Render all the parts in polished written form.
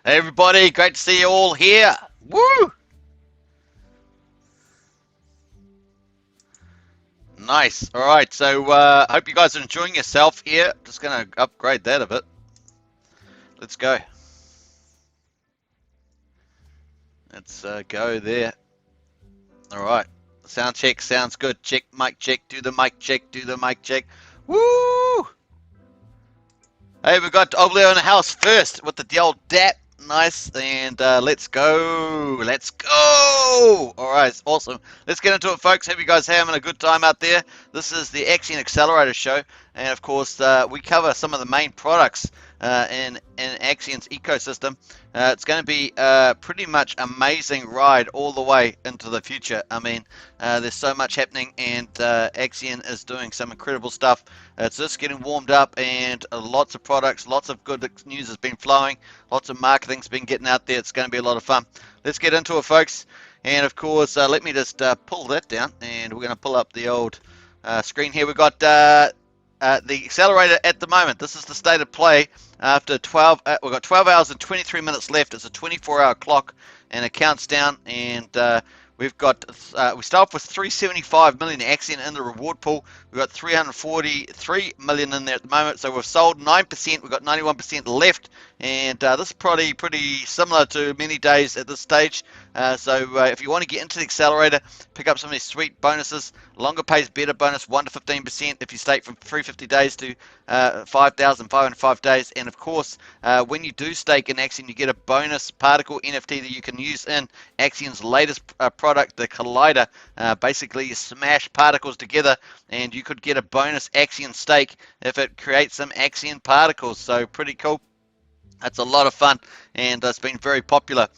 Hey everybody, great to see you all here. Woo! Nice. All right, so hope you guys are enjoying yourself here. Just gonna upgrade that a bit. Let's go. Let's go there. All right. Sound check, sounds good. Check, mic check, do the mic check, do the mic check. Woo! Hey, we got Oblio in the house first with the old DAP. Nice, and let's go. Let's go. All right, awesome. Let's get into it, folks. Hope you guys are having a good time out there. This is the Axion Accelerator show, and of course, we cover some of the main products in Axion's ecosystem. It's going to be a pretty much amazing ride all the way into the future. I mean, there's so much happening, and Axion is doing some incredible stuff. It's just getting warmed up, and lots of products, lots of good news has been flowing, lots of marketing's been getting out there. It's going to be a lot of fun. Let's get into it, folks. And of course, let me just pull that down, and we're going to pull up the old screen here. We've got the accelerator at the moment. This is the state of play after 12. We've got 12 hours and 23 minutes left. It's a 24-hour clock, and it counts down. And we've got we start off with 375 million Axion in the reward pool. We've got 343 million in there at the moment. So we've sold 9%. We've got 91% left, and this is probably pretty similar to many days at this stage. So if you want to get into the accelerator, pick up some of these sweet bonuses. Longer pays better bonus, 1 to 15% if you stake from 350 days to 5,505 days. And of course, when you do stake in Axion, you get a bonus particle NFT that you can use in Axion's latest product, the Collider. Basically, you smash particles together, and you could get a bonus Axion stake if it creates some Axion particles. So pretty cool. That's a lot of fun, and it's been very popular.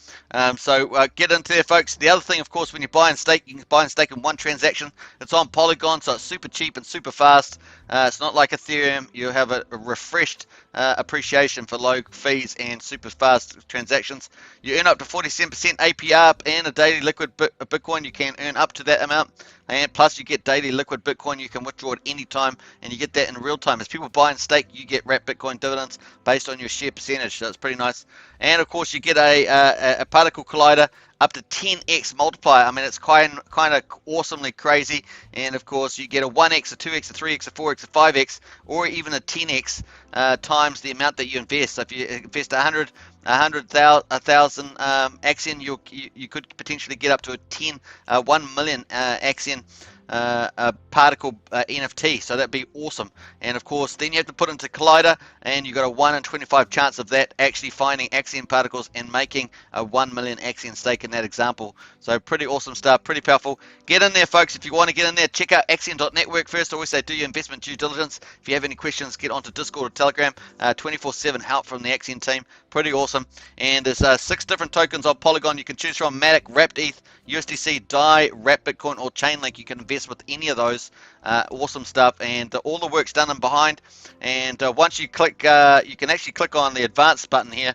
So get into there, folks. The other thing, of course, when you buy and stake, you can buy and stake in one transaction. It's on Polygon, so it's super cheap and super fast. It's not like Ethereum. You have a refreshed appreciation for low fees and super fast transactions. You earn up to 47% APR and a daily liquid Bitcoin. You can earn up to that amount. And plus, you get daily liquid Bitcoin. You can withdraw at any time, and you get that in real time. As people buy and stake, you get wrapped Bitcoin dividends based on your share percentage. So it's pretty nice. And of course, you get a particle collider up to 10x multiplier. I mean, it's kind of awesomely crazy. And of course, you get a 1x, a 2x, a 3x, a 4x, a 5x, or even a 10x times the amount that you invest. So if you invest 100,000 Axion, you could potentially get up to a 1 million Axion particle NFT, so that'd be awesome. And of course, then you have to put into Collider, and you got a 1 in 25 chance of that actually finding Axion particles and making a 1 million Axion stake in that example. So pretty awesome stuff, pretty powerful. Get in there, folks. If you want to get in there, check out Axion.network first. I always say do your investment due diligence. If you have any questions, get onto Discord or Telegram. 24/7 help from the Axion team. Pretty awesome. And there's 6 different tokens on Polygon you can choose from: Matic, Wrapped ETH, USDC, DAI, Wrapped Bitcoin, or Chainlink. You can invest with any of those. Awesome stuff, and all the work's done in behind. And once you click, you can actually click on the advanced button here,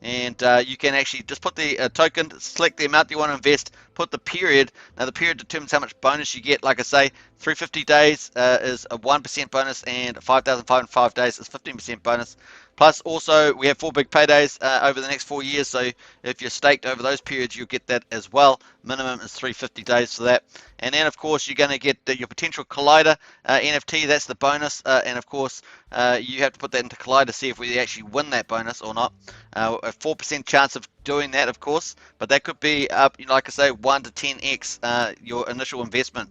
and you can actually just put the token, select the amount you want to invest, put the period. Now the period determines how much bonus you get. Like I say, 350 days is a 1% bonus, and 5,505 days is 15% bonus. Plus, also, we have 4 big paydays over the next 4 years, so if you're staked over those periods, you'll get that as well. Minimum is 350 days for that. And then, of course, you're going to get your potential Collider NFT. That's the bonus. And, of course, you have to put that into Collider to see if we actually win that bonus or not. A 4% chance of doing that, of course, but that could be up, like I say, 1 to 10x your initial investment.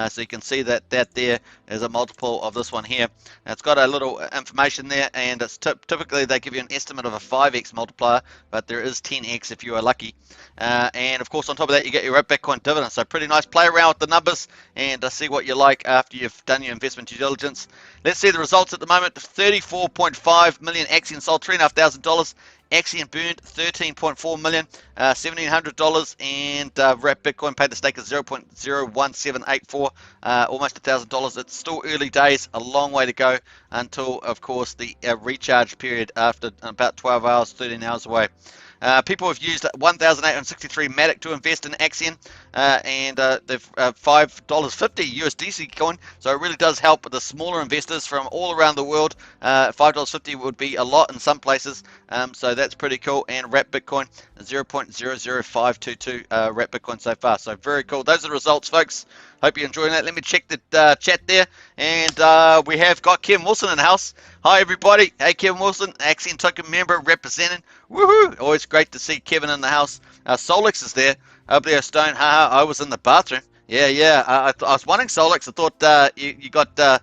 So you can see that there is a multiple of this one here. Now, it's got a little information there, and it's typically they give you an estimate of a 5x multiplier, but there is 10x if you are lucky. And of course, on top of that, you get your Bitcoin dividend. So pretty nice. Play around with the numbers and see what you like after you've done your investment due diligence. Let's see the results at the moment. 34.5 million Axion sold, $3,500. Axion burned 13.4 million, $1,700, and Wrapped Bitcoin paid the stake of 0.01784, almost $1,000. It's still early days, a long way to go until, of course, the recharge period after about 12 hours, 13 hours away. People have used 1,863 Matic to invest in Axion, and they've $5.50 USDC coin. So it really does help the smaller investors from all around the world. $5.50 would be a lot in some places, so that's pretty cool. And wrap Bitcoin 0.00522 wrap Bitcoin so far. So very cool. Those are the results, folks. Hope you're enjoying that. Let me check the chat there. And we have got Kevin Wilson in the house. Hi, everybody. Hey, Kevin Wilson, Axion Token member representing. Woohoo! Always great to see Kevin in the house. Solix is there. Oblio Stone. Haha, I was in the bathroom. Yeah. I was wondering, Solix. I thought you got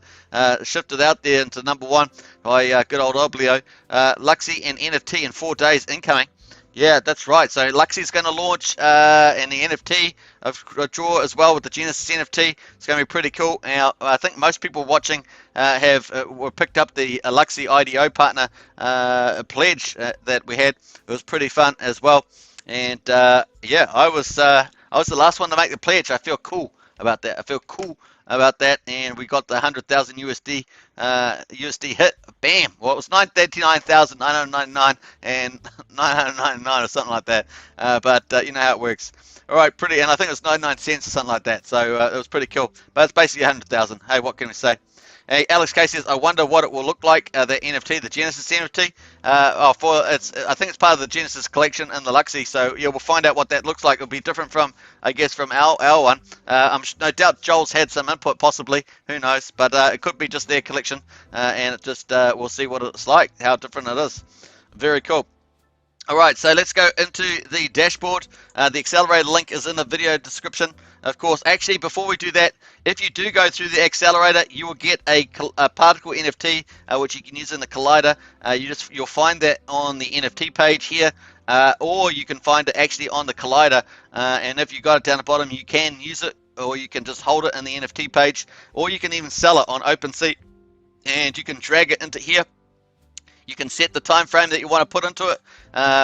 shifted out there into #1 by good old Oblio. Luxy and NFT in 4 days incoming. Yeah, that's right. So Luxy's going to launch and the NFT of draw as well with the Genesis NFT. It's going to be pretty cool. Now, I think most people watching were picked up the Luxy IDO partner pledge that we had. It was pretty fun as well. And yeah, I was the last one to make the pledge. I feel cool about that. And we got the 100,000 USD hit. Bam. Well, it was 99,999 and 999 or something like that. But you know how it works. All right, pretty. And I think it was 99 cents or something like that. So it was pretty cool. But it's basically 100,000. Hey, what can we say? Hey, Alex K says, I wonder what it will look like, the NFT, the Genesis NFT. I think it's part of the Genesis collection and the Luxy, so yeah, we'll find out what that looks like. It'll be different from, I guess, from our one. No doubt Joel's had some input, possibly, who knows, but it could be just their collection, and it just, we'll see what it's like, how different it is. Very cool. All right, so let's go into the dashboard. The accelerator link is in the video description. Of course, actually, before we do that, if you do go through the accelerator, you will get a particle NFT, which you can use in the collider. You'll find that on the NFT page here, or you can find it actually on the collider. And if you got it down the bottom, you can use it, or you can just hold it in the NFT page, or you can even sell it on OpenSea, and you can drag it into here. You can set the time frame that you want to put into it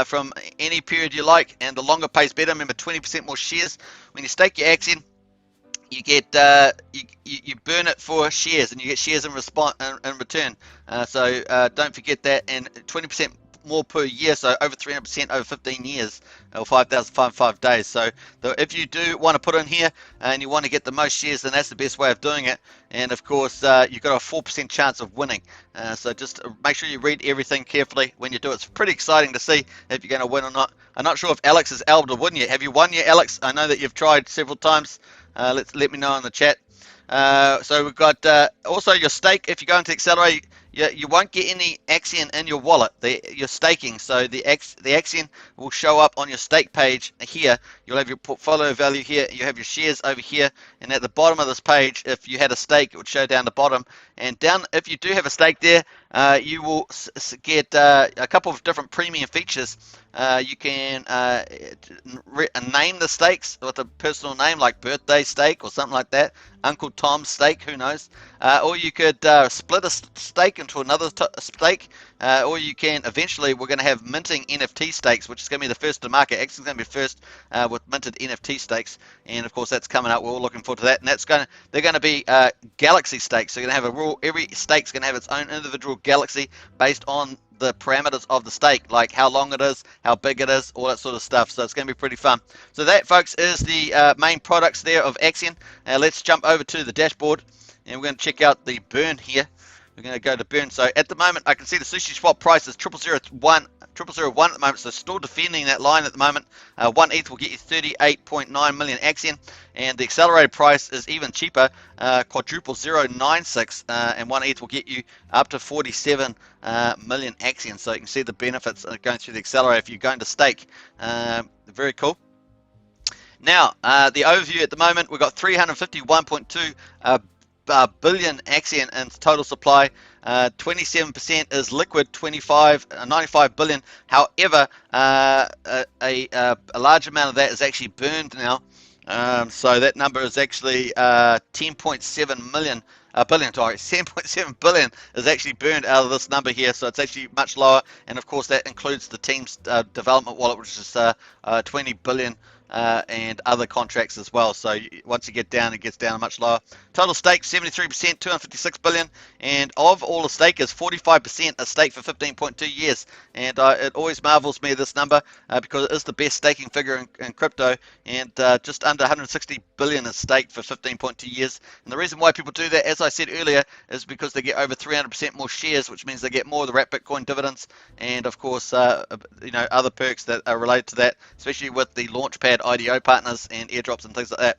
from any period you like, and the longer pays better. Remember, 20% more shares. When you stake your Axion, you get you burn it for shares, and you get shares in return. So don't forget that. And 20% more per year, so over 300% over 15 years, or 5,505 days. So if you do want to put in here and you want to get the most shares, then that's the best way of doing it. And of course, you've got a 4% chance of winning. So just make sure you read everything carefully when you do it. It's pretty exciting to see if you're going to win or not. I'm not sure if Alex is able to win yet. Have you won yet, Alex? I know that you've tried several times. Let me know in the chat. So we've got also your stake. If you go into Accelerate, you won't get any Axion in your wallet. You're staking, so the Axion will show up on your stake page here. You'll have your portfolio value here. You have your shares over here, and at the bottom of this page, if you had a stake, it would show down the bottom. And down, if you do have a stake there, you will get a couple of different premium features. You can name the stakes with a personal name, like birthday stake or something like that, Uncle Tom's stake, who knows. Or you could split a stake into another stake, or you can eventually, we're going to have minting NFT stakes, which is going to be the first to market. Actually, it's going to be first with minted NFT stakes, and of course that's coming out. We're all looking forward to that. And they're going to be galaxy stakes. So you're going to have a rule. Every stake's going to have its own individual galaxy based on the parameters of the stake, like how long it is, how big it is, all that sort of stuff. So it's going to be pretty fun. So that, folks, is the main products there of Axion. Let's jump over to the dashboard, and we're going to check out the burn here. We're going to go to burn. So at the moment, I can see the sushi swap price is 0.001 at the moment, so still defending that line at the moment. 1 ETH will get you 38.9 million Axion, and the accelerated price is even cheaper, quadruple 0.96, and 1 ETH will get you up to 47 million Axion. So you can see the benefits of going through the accelerator if you're going to stake. Very cool. Now, the overview at the moment, we've got 351.2 billion Axion in total supply. 27% is liquid, 95 billion. However, a large amount of that is actually burned now. So that number is actually 10.7 billion. 10.7 billion is actually burned out of this number here, so it's actually much lower. And of course, that includes the team's development wallet, which is 20 billion and other contracts as well. So once you get down, it gets down much lower. Total stake 73%, 256 billion, and of all the stakers, 45% are staked for 15.2 years. And it always marvels me, this number, because it is the best staking figure in crypto, and just under 160 billion is staked for 15.2 years. And the reason why people do that, as I said earlier, is because they get over 300% more shares, which means they get more of the wrapped Bitcoin dividends, and of course, other perks that are related to that, especially with the Launchpad IDO partners and airdrops and things like that.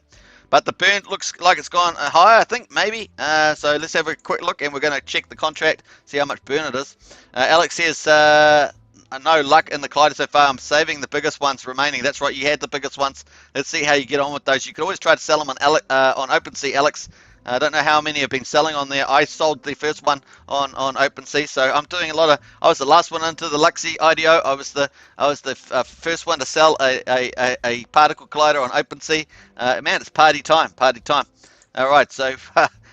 But the burn looks like it's gone higher, I think, maybe. So let's have a quick look, and we're going to check the contract, see how much burn it is. Alex says, no luck in the Collider so far. I'm saving the biggest ones remaining. That's right, you had the biggest ones. Let's see how you get on with those. You could always try to sell them on OpenSea, Alex. I don't know how many have been selling on there. I sold the first one on OpenSea, so I'm doing a lot of. I was the last one into the Luxy IDO. I was the first one to sell a particle collider on OpenSea. Man, it's party time, party time. All right, so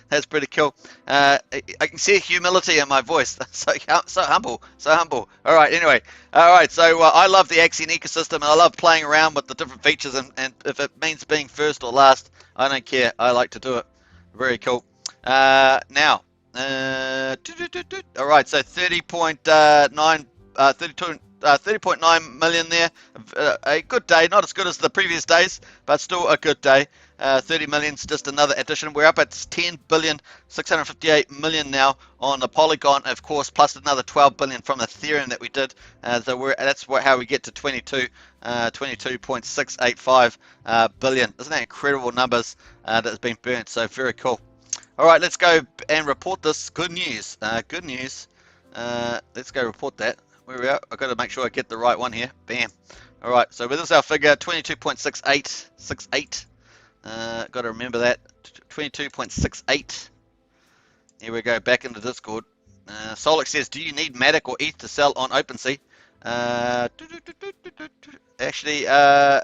that's pretty cool. I can see humility in my voice. So humble, so humble. All right, anyway. All right, so I love the Axion ecosystem, and I love playing around with the different features, and if it means being first or last, I don't care. I like to do it. Very cool. Now, all right, so 30.9 million there. A good day, not as good as the previous days, but still a good day. 30 million's just another addition. We're up at 10,658 million now on the Polygon, of course, plus another 12 billion from Ethereum that we did. So that's how we get to 22.685 billion. Isn't that incredible numbers that has been burnt? So very cool. All right, let's go and report this. Good news. Good news. Let's go report that. Where we are. I've got to make sure I get the right one here. Bam. All right, so this is our figure, 22.6868. Got to remember that. 22.68. Here we go, back into Discord. Solix says, do you need Matic or ETH to sell on OpenSea? Actually, I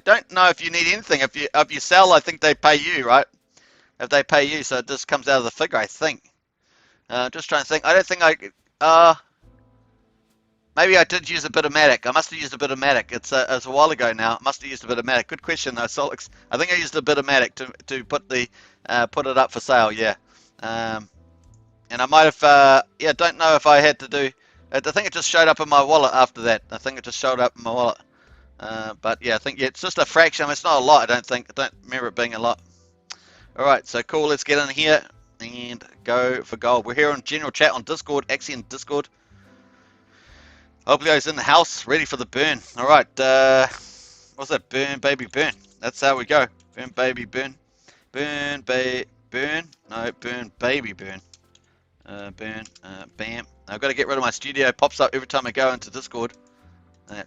don't know if you need anything. If you sell, I think they pay you, right? If they pay you, so it just comes out of the figure, I think. Just trying to think. I don't think maybe I did use a bit of Matic. I must have used a bit of Matic. It's a while ago now. I must have used a bit of Matic. Good question though, Solix. I think I used a bit of Matic to put it up for sale. Yeah. And I might have. Yeah. Don't know if I had to do. I think it just showed up in my wallet after that. I think it just showed up in my wallet. But yeah, I think it's just a fraction. I mean, it's not a lot. I don't remember it being a lot. All right. So cool. Let's get in here and go for gold. We're here on general chat on Discord, Axion Discord. Oblio's in the house, ready for the burn. All right, what's that? Burn, baby, burn. That's how we go. Burn, baby, burn. Burn, burn. No, burn, baby, burn. Burn, bam. I've got to get rid of my studio. It pops up every time I go into Discord.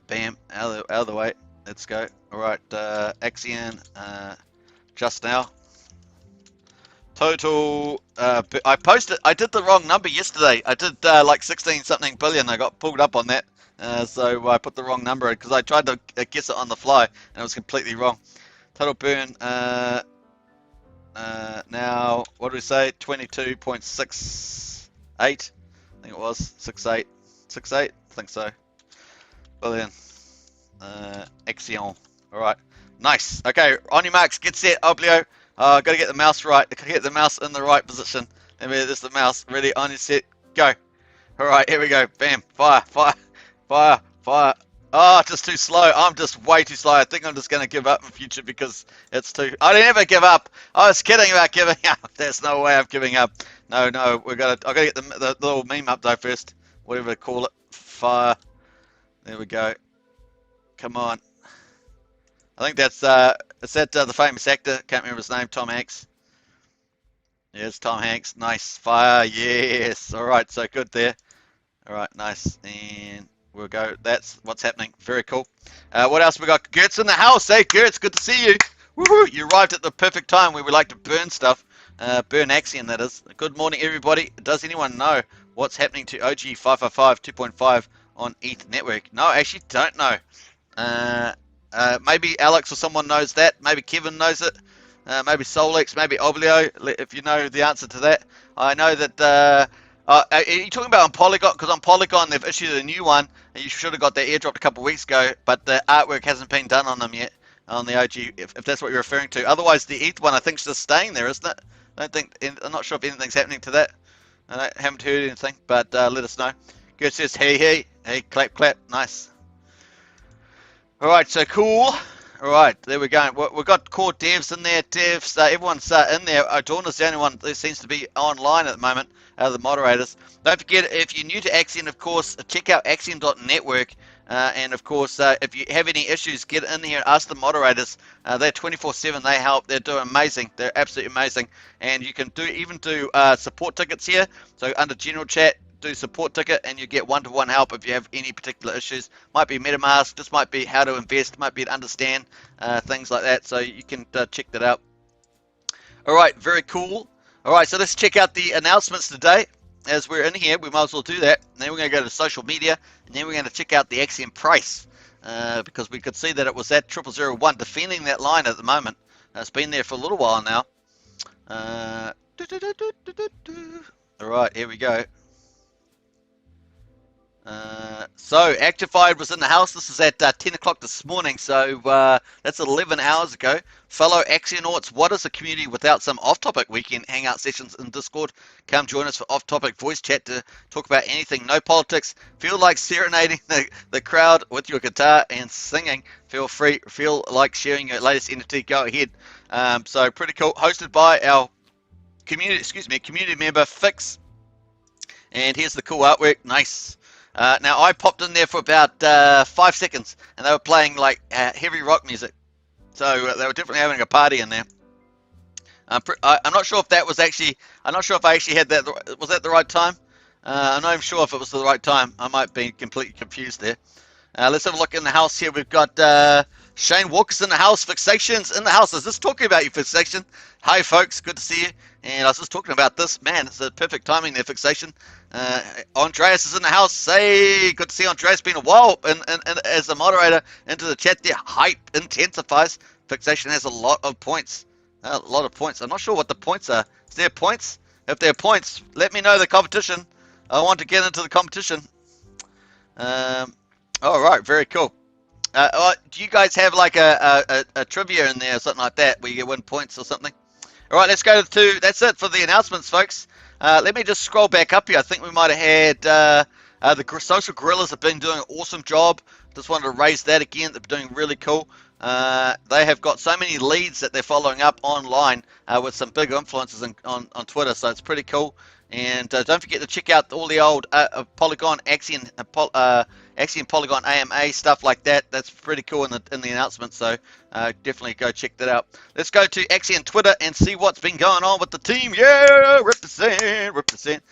Bam, out of the way. Let's go. All right, Axion, just now. Total, I did the wrong number yesterday. I did like 16 something billion. I got pulled up on that. So I put the wrong number because I tried to guess it on the fly and it was completely wrong. Total burn, now, what do we say? 22.68. I think it was 68. 68? I think so. Billion. Axion. Alright. Nice. Okay, on your marks, get set, Oblio. Got to get the mouse right. Get the mouse in the right position. And there's the mouse. Ready, on your set, go. All right, here we go. Bam, fire, fire, fire, fire. Oh, just too slow. I'm just way too slow. I think I'm just going to give up in future because it's too. I never give up. I was kidding about giving up. There's no way I'm giving up. No, I got to get the little meme up though first. Whatever to call it. Fire. There we go. Come on. I think that's is that the famous actor? Can't remember his name. Tom Hanks. Yes, Tom Hanks. Nice. Fire. Yes. All right. So good there. All right. Nice. And we'll go. That's what's happening. Very cool. What else we got? Gert's in the house. Hey, Gert's good to see you. Woohoo! You arrived at the perfect time where we like to burn stuff. Burn Axion, that is. Good morning, everybody. Does anyone know what's happening to OG 555 2.5 on ETH network? No, I actually don't know. Maybe Alex or someone knows that. Maybe Kevin knows it. Maybe Solex, maybe Oblio, if you know the answer to that. I know that Are you talking about on Polygon? Because on Polygon they've issued a new one, and you should have got that airdropped a couple of weeks ago, but the artwork hasn't been done on them yet, on the OG, if that's what you're referring to. Otherwise, the ETH one I think is just staying there, isn't it? I don't think, I'm not sure if anything's happening to that. I haven't heard anything, but let us know. Good says, hey, clap, clap, nice. All right, so cool. All right, there we go. We've got core devs in there, everyone's in there. Adorna's the only one that seems to be online at the moment, out of the moderators. Don't forget, if you're new to Axion, of course, check out axion.network. And of course, if you have any issues, get in here and ask the moderators. They're 24/7. They help. They're doing amazing. They're absolutely amazing. And you can even do support tickets here. So under general chat, do support ticket, and you get one-to-one help if you have any particular issues. Might be MetaMask. This might be how to invest. Might be to understand things like that. So you can check that out. All right, very cool. All right, so let's check out the announcements today. As we're in here, we might as well do that. And then we're going to go to social media, and then we're going to check out the Axion price, because we could see that it was at 0001, defending that line at the moment. It's been there for a little while now. All right, here we go. So Actified was in the house. This is at 10 o'clock this morning, so that's 11 hours ago. Fellow Axionauts, what is a community without some off-topic weekend hangout sessions in Discord? Come join us for off-topic voice chat to talk about anything. No politics. Feel like serenading the crowd with your guitar and singing. Feel free. Feel like sharing your latest NFT. Go ahead. So pretty cool. Hosted by our community member Fix. And here's the cool artwork. Nice. Now I popped in there for about 5 seconds, and they were playing like heavy rock music, so they were definitely having a party in there. I'm not sure if that was actually. I'm not sure if I actually had that. Was that the right time? I'm not even sure if it was the right time. I might be completely confused there. Let's have a look in the house here. We've got Shane Walker's in the house. Fixation's in the house. I was just talking about you, Fixation. Hi, folks. Good to see you. And I was just talking about this. Man, it's a perfect timing there, Fixation. Andreas is in the house. Hey, good to see Andreas. Been a while. And as a moderator into the chat there, hype intensifies. Fixation has a lot of points. A lot of points. I'm not sure what the points are. Is there points? If there are points, let me know the competition. I want to get into the competition. All right, very cool. Do you guys have like a trivia in there or something like that where you win points or something? All right, let's go to, that's it for the announcements, folks. Let me just scroll back up here. I think we might have had the Social Gorillas have been doing an awesome job. Just wanted to raise that again. They're doing really cool. They have got so many leads that they're following up online with some big influencers on Twitter, so it's pretty cool. And don't forget to check out all the old Polygon Axion Polygon AMA stuff like that. That's pretty cool in the announcement, so definitely go check that out. Let's go to Axion Twitter and see what's been going on with the team. Yeah, represent.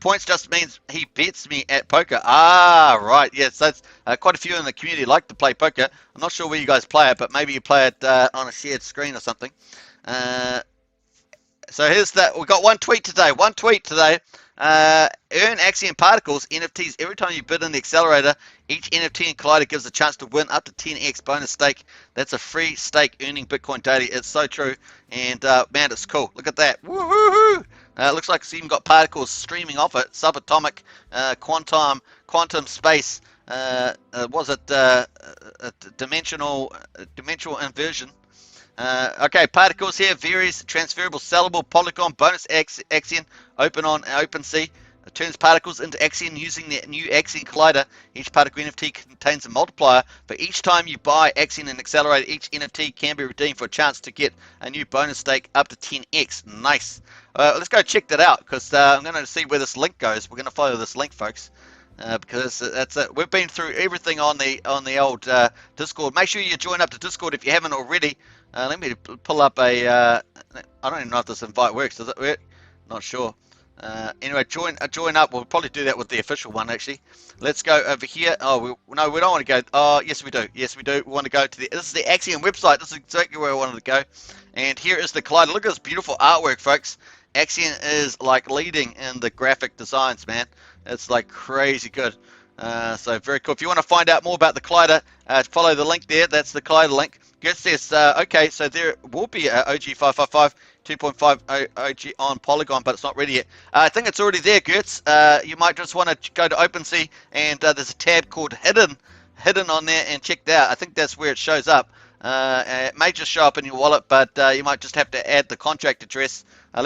Points just means he bets me at poker. Ah, right. Yes, that's quite a few in the community like to play poker. I'm not sure where you guys play it, but maybe you play it on a shared screen or something. So here's that. We've got one tweet today. Earn Axion Particles NFTs every time you bid in the accelerator. Each NFT in Collider gives a chance to win up to 10x bonus stake. That's a free stake earning Bitcoin daily. It's so true. And man, it's cool. Look at that. Woohoo! Looks like it's even got particles streaming off it. Subatomic, quantum space. Was it dimensional inversion? Okay, particles here, various transferable, sellable, Polygon, bonus Axion, open on OpenSea. It turns particles into Axion using the new Axion Collider. Each particle NFT contains a multiplier. For each time you buy Axion and Accelerator, each NFT can be redeemed for a chance to get a new bonus stake up to 10x. Nice. Let's go check that out, because I'm going to see where this link goes. We're going to follow this link, folks. Because that's it. We've been through everything on the old Discord. Make sure you join up to Discord if you haven't already. Let me pull up a. I don't even know if this invite works. Does it work? Not sure. Anyway, join up. We'll probably do that with the official one actually. Let's go over here. Oh, no, we don't want to go. Oh, yes, we do. Yes, we do. We want to go to the. This is the Axion website. This is exactly where I wanted to go. And here is the Collider. Look at this beautiful artwork, folks. Axion is like leading in the graphic designs, man. It's like crazy good. So very cool. If you want to find out more about the Collider, follow the link there. That's the Collider link. Good says, okay, so there will be a OG555 2.5 OG on Polygon, but it's not ready yet. I think it's already there, Gertz. You might just want to go to OpenSea, and there's a tab called Hidden on there, and check that out. I think that's where it shows up. It may just show up in your wallet, but you might just have to add the contract address. I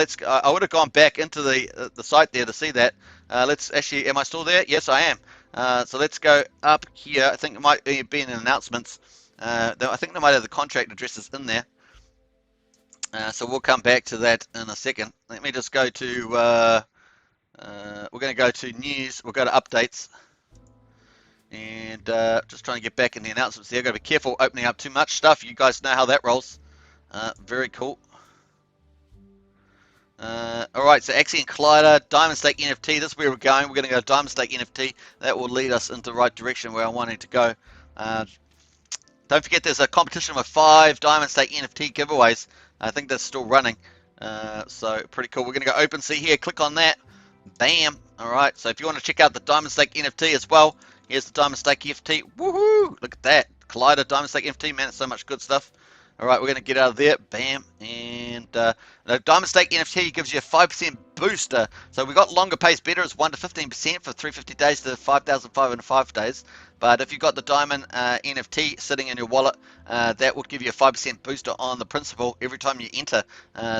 would have gone back into the site there to see that. Let's actually, am I still there? Yes, I am. So let's go up here. I think it might be in announcements. I think they might have the contract addresses in there. So we'll come back to that in a second. Let me just go to, we're going to go to news. We'll go to updates. And just trying to get back in the announcements there. Got to be careful opening up too much stuff. You guys know how that rolls. Very cool. Alright, so Axion Collider, Diamond Stake NFT. This is where we're going. We're going to go Diamond Stake NFT. That will lead us into the right direction where I'm wanting to go. Don't forget there's a competition with 5 Diamond Stake NFT giveaways. I think that's still running. So pretty cool. We're going to go OpenSea here. Click on that. Bam. Alright, so if you want to check out the Diamond Stake NFT as well, here's the Diamond Stake NFT. Woohoo! Look at that. Collider, Diamond Stake NFT. Man, it's so much good stuff. Alright, we're going to get out of there. Bam. And the Diamond Stake NFT gives you a 5% booster. So we got longer pays better. It's 1 to 15% for 350 days to 5,505 days. But if you've got the Diamond NFT sitting in your wallet, that would give you a 5% booster on the principal every time you enter.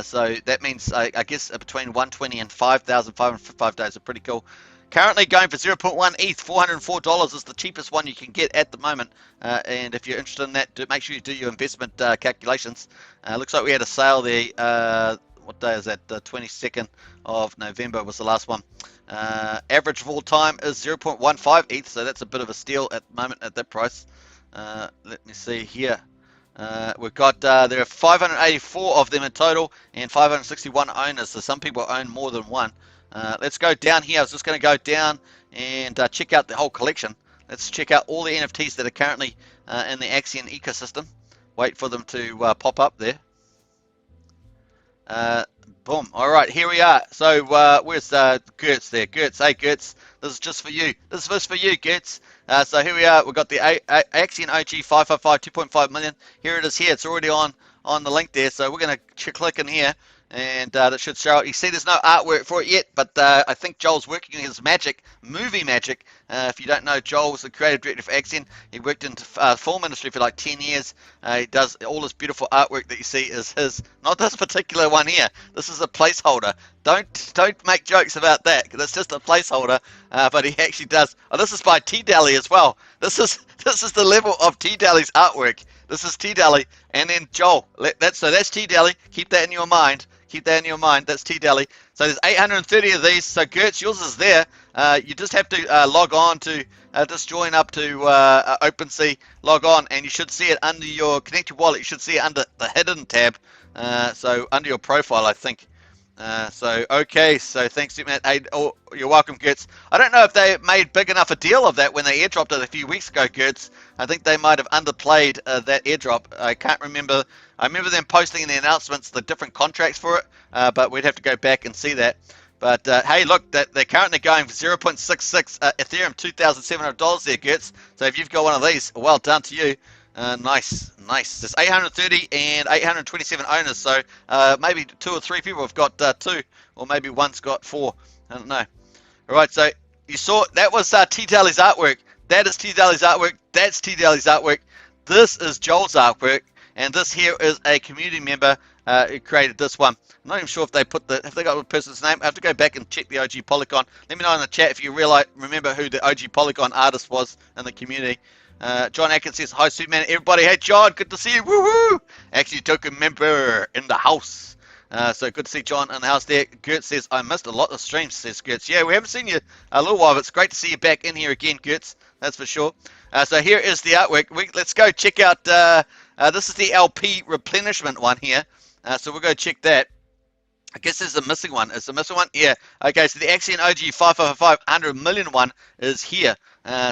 So that means, I guess, between 120 and 5,505 days are pretty cool. Currently going for 0.1 ETH, $404 is the cheapest one you can get at the moment. And if you're interested in that, make sure you do your investment calculations. Looks like we had a sale there. What day is that? The 22nd of November was the last one. Average of all time is 0.15 ETH, so that's a bit of a steal at the moment at that price. Let me see here. We've got, there are 584 of them in total and 561 owners, so some people own more than one. Let's go down here. I was just going to go down and check out the whole collection. Let's check out all the NFTs that are currently in the Axion ecosystem. Wait for them to pop up there. Boom. All right, here we are. So where's Gertz there? Gertz, hey Gertz, this is just for you. This is for you, Gertz. So here we are. We've got the Axion OG 555 2.5 million. Here it is here. It's already on the link there. So we're going to click in here. And that should show. You see there's no artwork for it yet, but I think Joel's working his magic, movie magic. If you don't know, Joel was the creative director for Axion. He worked in film industry for like 10 years. He does all this beautiful artwork that you see is his. Not this particular one here. This is a placeholder. Don't make jokes about that, because it's just a placeholder. But he actually does. Oh, this is by T Dally as well. This is the level of T Dally's artwork. This is T Dally, and then Joel. That's T Dally. Keep that in your mind. Keep that in your mind. That's T Dally. So there's 830 of these. So Gertz, yours is there. You just have to log on to, just join up to OpenSea, log on, and you should see it under your connect your wallet. You should see it under the hidden tab. So under your profile, I think. So okay. So thanks to Matt. Oh, you're welcome, Gertz. I don't know if they made big enough a deal of that when they airdropped it a few weeks ago, Gertz. I think they might have underplayed that airdrop. I can't remember. I remember them posting in the announcements the different contracts for it, but we'd have to go back and see that. But hey, look, they're currently going for 0.66 Ethereum, $2,700 there, Gertz. So if you've got one of these, well done to you. Nice. There's 830 and 827 owners, so maybe 2 or 3 people have got 2, or maybe one's got 4. I don't know. All right, so you saw that was T Dally's artwork. That is T Dally's artwork. That's T Dally's artwork. This is Joel's artwork. And this here is a community member who created this one. I'm not even sure if they got the person's name. I have to go back and check the OG Polygon. Let me know in the chat if you remember who the OG Polygon artist was in the community. John Atkins says, hi, Superman. Everybody, hey, John, good to see you. Woohoo! Axion Token member in the house. So good to see John in the house there. Gertz says, I missed a lot of streams, says Gertz. Yeah, we haven't seen you a little while, but it's great to see you back in here again, Gertz. That's for sure. So here is the artwork. Let's go check out, this is the LP replenishment one here. So we'll go check that. I guess there's a missing one. Is the missing one? Yeah. Okay, so the Axion OG 555 100 million one is here.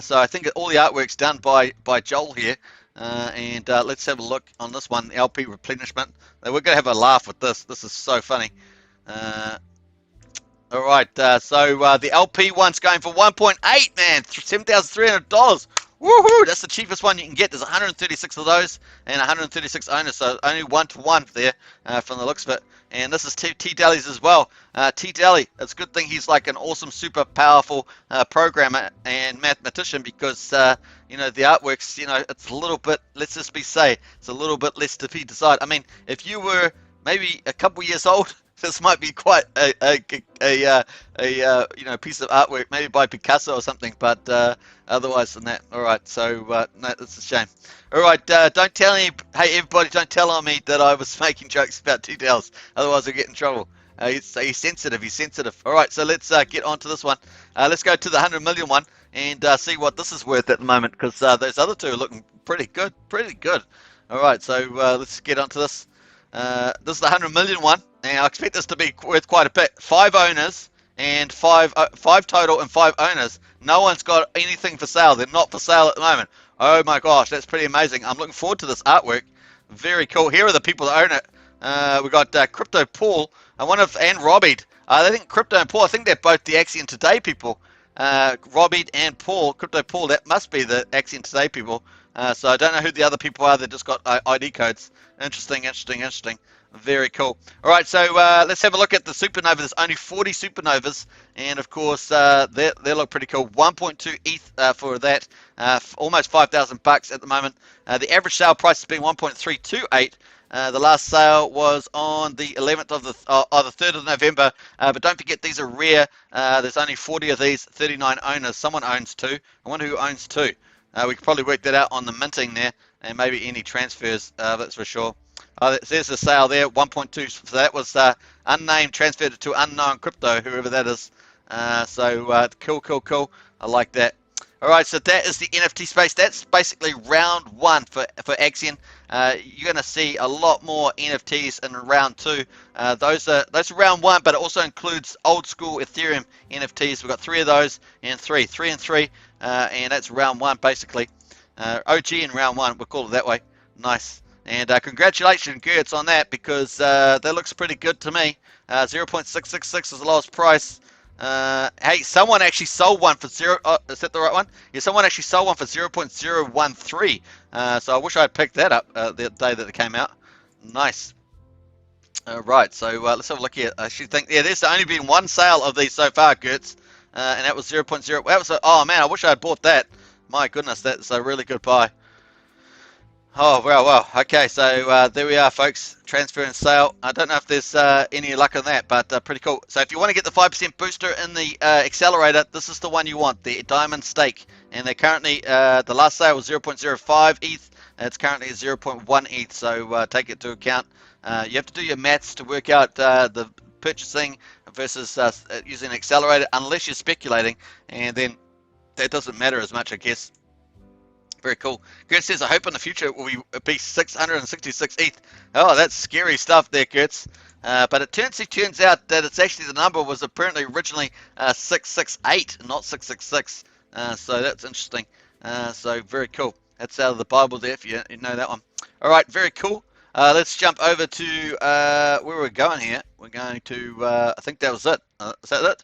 So I think all the artwork's done by Joel here. And let's have a look on this one, the LP replenishment. We're going to have a laugh with this. This is so funny. All right, so the LP one's going for 1.8, man, $7,300. Woohoo! That's the cheapest one you can get. There's 136 of those and 136 owners, so only 1-to-1 there from the looks of it. And this is T-Deli's as well. T-Deli, it's a good thing he's like an awesome, super powerful programmer and mathematician because, you know, the artworks, you know, it's a little bit, let's just say, it's a little bit less to be decided. I mean, if you were maybe a couple years old, this might be quite a you know, piece of artwork, maybe by Picasso or something, but otherwise than that, all right. So no, that's a shame. All right, don't tell any. Hey, everybody, don't tell on me that I was making jokes about T-Dels, otherwise I'll get in trouble. He's sensitive. He's sensitive. All right, so let's get on to this one. Let's go to the 100 million one and see what this is worth at the moment, because those other two are looking pretty good, All right, so let's get on to this. This is the 100 million one, and I expect this to be worth quite a bit. 5 owners and 5 total and 5 owners. No one's got anything for sale. They're not for sale at the moment. Oh my gosh, that's pretty amazing. I'm looking forward to this artwork. Very cool. Here are the people that own it. We got Crypto Paul and Robbie. I think Crypto and Paul, I think they're both the Axion Today people. Robbie and Paul, Crypto Paul, that must be the Axion Today people. So I don't know who the other people are. They just got ID codes. Interesting. Very cool. All right, so let's have a look at the supernova. There's only 40 supernovas, and of course they look pretty cool. 1.2 ETH for that, almost $5,000 at the moment. The average sale price has been 1.328. The last sale was on the 11th of the 3rd of November, but don't forget these are rare. There's only 40 of these, 39 owners. Someone owns 2. I wonder who owns 2. We could probably work that out on the minting there, and maybe any transfers, that's for sure. There's a sale there, 1.2. So that was unnamed transferred to unknown crypto, whoever that is. So cool. I like that. All right, so that is the NFT space. That's basically round 1 for Axion. You're going to see a lot more NFTs in round 2. Those are round 1, but it also includes old school Ethereum NFTs. We've got 3 of those and 3 and 3, and that's round 1 basically. OG in round 1, we'll call it that way. Nice. And congratulations, Gertz, on that, because that looks pretty good to me. 0.666 is the lowest price. Hey, someone actually sold one for is that the right one? Yeah, someone actually sold one for 0.013. So I wish I'd picked that up the day that it came out. Nice. Right, so let's have a look here. I should think, yeah, there's only been 1 sale of these so far, Gertz, and that was 0.0. That was oh man, I wish I had bought that. My goodness, that's a really good buy. Oh, well. Okay, so there we are, folks. Transfer and sale. I don't know if there's any luck on that, but pretty cool. So if you want to get the 5% booster in the accelerator, this is the one you want, the Diamond Stake. And they're currently, the last sale was 0.05 ETH. It's currently at 0.1 ETH, so take it to account. You have to do your maths to work out the purchasing versus using an accelerator, unless you're speculating, and then that doesn't matter as much, I guess. Very cool. Gertz says, I hope in the future it will be 666 ETH. Oh, that's scary stuff there, Gertz. But it turns out that it's actually, the number was apparently originally 668, not 666. So that's interesting. So very cool. That's out of the Bible there, if you know that one. All right, very cool. Let's jump over to where we're going here. We're going to, I think that was it. Is that it?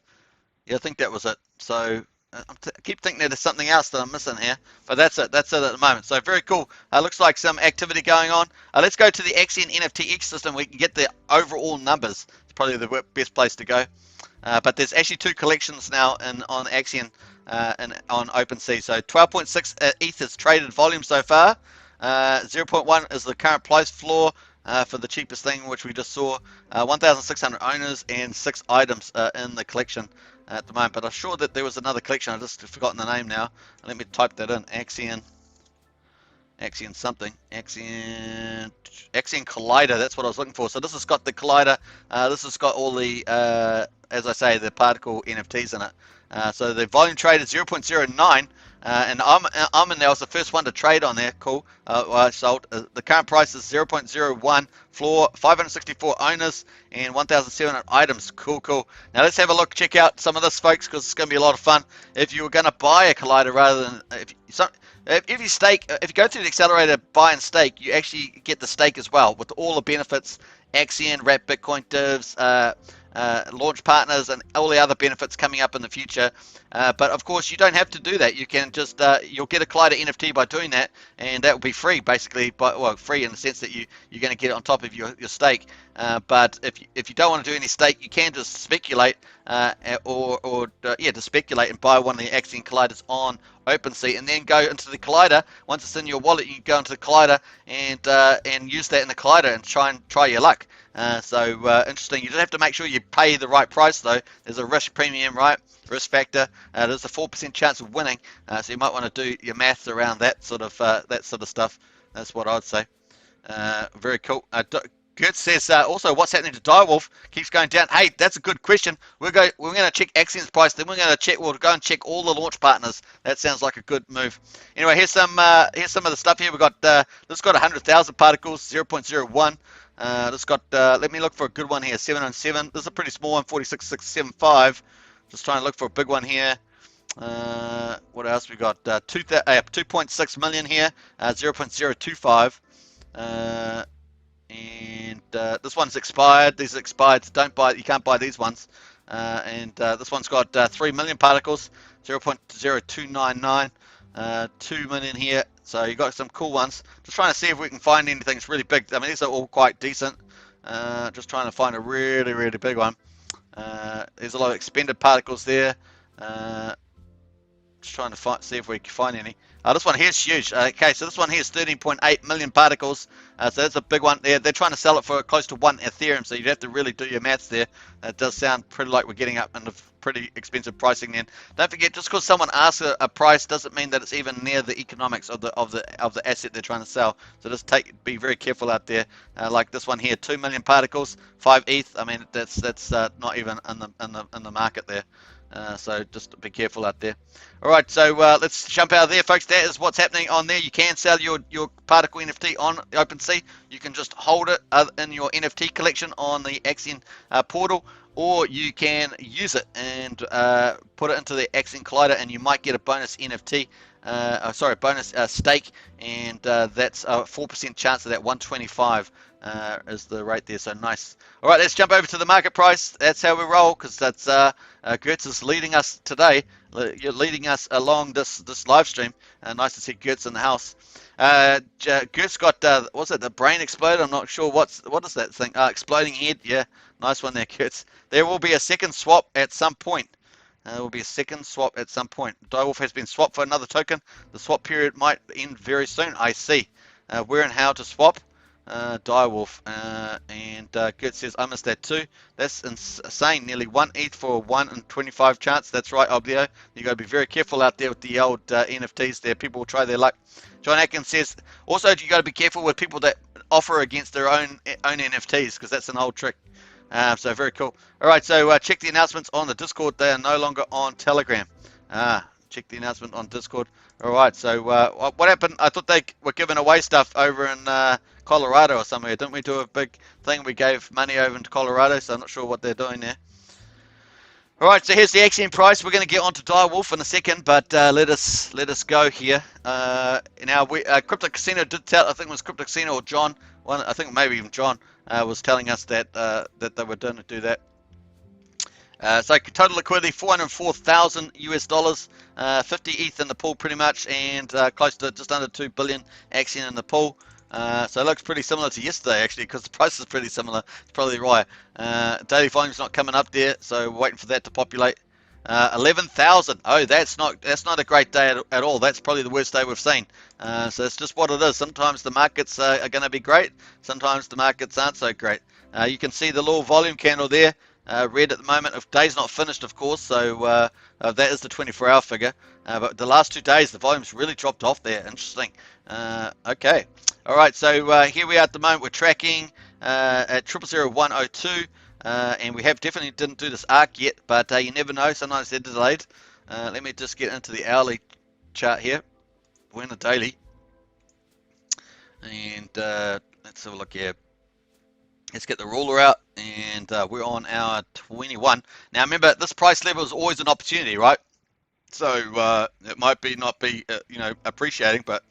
Yeah, I think that was it. So I keep thinking that there's something else that I'm missing here, but that's it at the moment. So very cool. Looks like some activity going on. Let's go to the Axion NFT ecosystem. We can get the overall numbers. It's probably the best place to go. But there's actually 2 collections now on Axion and on OpenSea. So 12.6 ETH is traded volume so far. 0.1 is the current price floor for the cheapest thing, which we just saw. 1,600 owners and 6 items in the collection at the moment, but I'm sure that there was another collection. I've just forgotten the name now. Let me type that in. Axion something. Axion Collider. That's what I was looking for. So this has got the Collider. This has got all the, as I say, the particle NFTs in it. So the volume trade is 0.09. And I'm in there. I was the first one to trade on there. Cool. I sold. The current price is 0.01. Floor, 564 owners and 1,700 items. Cool. Now let's have a look. Check out some of this, folks, because it's going to be a lot of fun. If you were going to buy a Collider rather than if you stake, if you go through the accelerator buy and stake, you actually get the stake as well with all the benefits. Axion, Wrap Bitcoin Divs, launch partners, and all the other benefits coming up in the future. But of course, you don't have to do that. You can just you'll get a Collider NFT by doing that, and that will be free basically. Well, free in the sense that you're going to get it on top of your stake. But if you don't want to do any stake, you can just speculate just speculate and buy one of the Axion Colliders on OpenSea, and then go into the Collider. Once it's in your wallet, you can go into the Collider and use that in the Collider and try your luck. Interesting. You just have to make sure you pay the right price though. There's a risk premium, right? Risk factor. There's a 4% chance of winning, so you might want to do your maths around that sort of stuff. That's what I'd say. Very cool. Gert says also, what's happening to Direwolf? Keeps going down. Hey, that's a good question. We're going to check Axion's price. Then we'll go and check all the launch partners. That sounds like a good move. Anyway, here's some of the stuff here. We got this got 100,000 particles, 0.01. This got let me look for a good one here. 707. This is a pretty small one, 46,675. Just trying to look for a big one here. What else we got? 2.6 million here, 0.025. And this one's expired. These are expired. Don't buy. You can't buy these ones. This one's got 3 million particles, 0.0299. 2 million here. So you got some cool ones. Just trying to see if we can find anything that's really big. I mean, these are all quite decent. Just trying to find a really, really big one. There's a lot of expended particles there. Just trying to see if we can find any. This one here is huge. Okay, so this one here is 13.8 million particles. So that's a big one. They're trying to sell it for close to 1 Ethereum, so you'd have to really do your maths there. It does sound pretty like we're getting up into pretty expensive pricing then. Don't forget, just because someone asks a price doesn't mean that it's even near the economics of the asset they're trying to sell. So just be very careful out there. Like this one here, 2 million particles, 5 ETH. I mean, that's not even in the market there. So just be careful out there. All right, so let's jump out of there, folks. That is what's happening on there. You can sell your particle NFT on OpenSea. You can just hold it in your NFT collection on the Axion portal, or you can use it and put it into the Axion Collider, and you might get a bonus NFT. Bonus stake, and that's a 4% chance of that. 125 is the rate there, so nice. All right, let's jump over to the market price. That's how we roll, because that's Gertz is leading us today. You're leading us along this live stream. Nice to see Gertz in the house. Gertz got what's it? The brain exploded. I'm not sure what is that thing? Exploding head. Yeah, nice one there, Gertz. There will be a second swap at some point. There will be a second swap at some point. Direwolf has been swapped for another token. The swap period might end very soon. I see. Where and how to swap? Direwolf. And Gert says, I missed that too. That's insane. Nearly 1 ETH for a 1 in 25 chance. That's right, Oblio. You got to be very careful out there with the old NFTs there. People will try their luck. John Atkins says, also, you got to be careful with people that offer against their own NFTs, because that's an old trick. So very cool. All right, so check the announcements on the Discord. They are no longer on Telegram. Check the announcement on Discord. All right, so what happened? I thought they were giving away stuff over in Colorado or somewhere. Didn't we do a big thing? We gave money over into Colorado, so I'm not sure what they're doing there. All right, so here's the Axion price. We're going to get onto Direwolf in a second, but let us go here. Now, Crypto Casino did tell, I think it was Crypto Casino or John, I think maybe even John, was telling us that they were going to do that. So total liquidity, 404,000 US dollars, 50 ETH in the pool pretty much, and close to just under 2 billion Axion in the pool. So it looks pretty similar to yesterday actually, because the price is pretty similar. It's probably right. Daily volume's not coming up there, so we're waiting for that to populate. 11,000. Oh, that's not a great day at all. That's probably the worst day we've seen. So it's just what it is. Sometimes the markets are going to be great. Sometimes the markets aren't so great. You can see the little volume candle there. Red at the moment. If day's not finished, of course, so that is the 24-hour figure. But the last 2 days, the volume's really dropped off there. Interesting. Okay. All right, so here we are at the moment. We're tracking at 000102, and we definitely didn't do this arc yet, but you never know. Sometimes they're delayed. Let me just get into the hourly chart here. We're in the daily. And let's have a look here. Let's get the ruler out, and we're on hour 21. Now remember, this price level is always an opportunity, right? So it might not be appreciating, but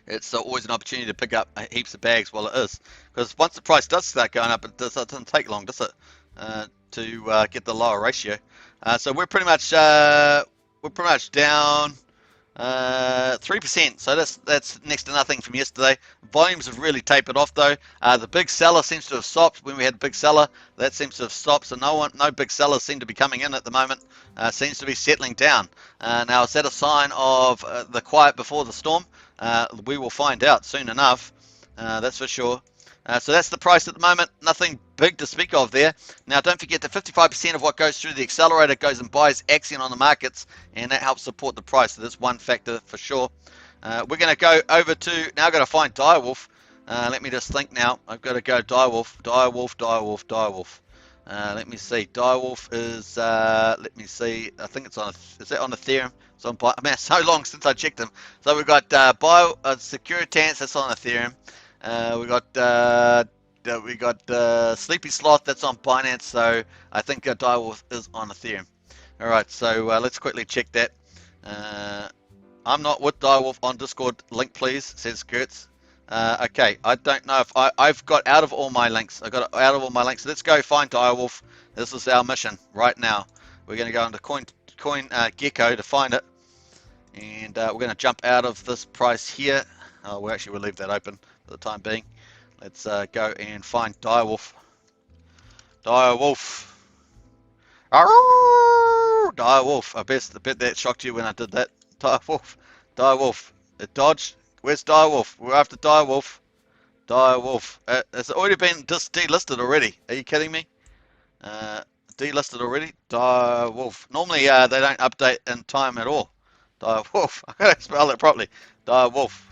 it's always an opportunity to pick up heaps of bags while it is. Because once the price does start going up, it doesn't take long, does it, to get the lower ratio. So we're pretty much down 3%. So that's next to nothing from yesterday. Volumes have really tapered off though. The big seller seems to have stopped when we had a big seller. That seems to have stopped. So no big sellers seem to be coming in at the moment. Seems to be settling down. Now is that a sign of the quiet before the storm? We will find out soon enough. That's for sure. So that's the price at the moment. Nothing big to speak of there. Now don't forget that 55% of what goes through the accelerator goes and buys Axion on the markets, and that helps support the price. So that's one factor for sure. We're going to go over to, now I've got to find Direwolf. Let me just think now. I've got to go Direwolf. Let me see. Direwolf is, let me see. I think it's on, is that on Ethereum? It's on, I mean, it's so long since I checked them. So we've got Securitance, that's on Ethereum. We got Sleepy Sloth, that's on Binance, so I think Direwolf is on Ethereum. Alright, so let's quickly check that. I'm not with Direwolf on Discord, link please, says Kurtz. Okay, I don't know if I've got out of all my links. I got out of all my links. Let's go find Direwolf. This is our mission right now. We're going to go into Coin Gecko to find it. And we're going to jump out of this price here. We'll leave that open for the time being. Let's go and find Direwolf. Direwolf. Direwolf. I bet that shocked you when I did that. Direwolf. Direwolf. It dodged. Where's Direwolf? We're after Direwolf. Direwolf. It's already been delisted already. Are you kidding me? Delisted already? Direwolf. Normally they don't update in time at all. Direwolf. I gotta spell it properly. Direwolf.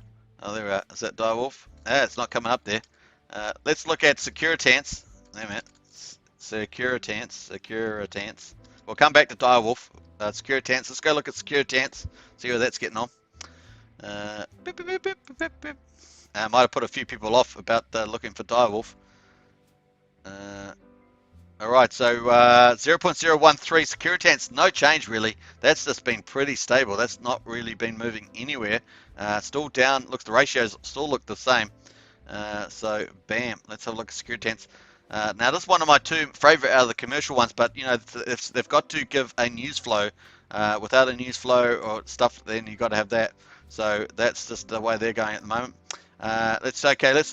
Oh, there we are. Is that Direwolf? It's not coming up there. Let's look at Securitance. Wait a minute. Securitance. We'll come back to Direwolf. Securitance. Let's go look at Securitance. See where that's getting on. I might have put a few people off about looking for Direwolf. Alright, so 0.013 Securitance, no change really. That's just been pretty stable. That's not really been moving anywhere. Still down. Looks the ratios still look the same. So bam, let's have a look at Securitance. Now this is one of my two favorite out of the commercial ones, but you know if they've got to give a news flow. Without a news flow or stuff, then you've got to have that. So that's just the way they're going at the moment. Let's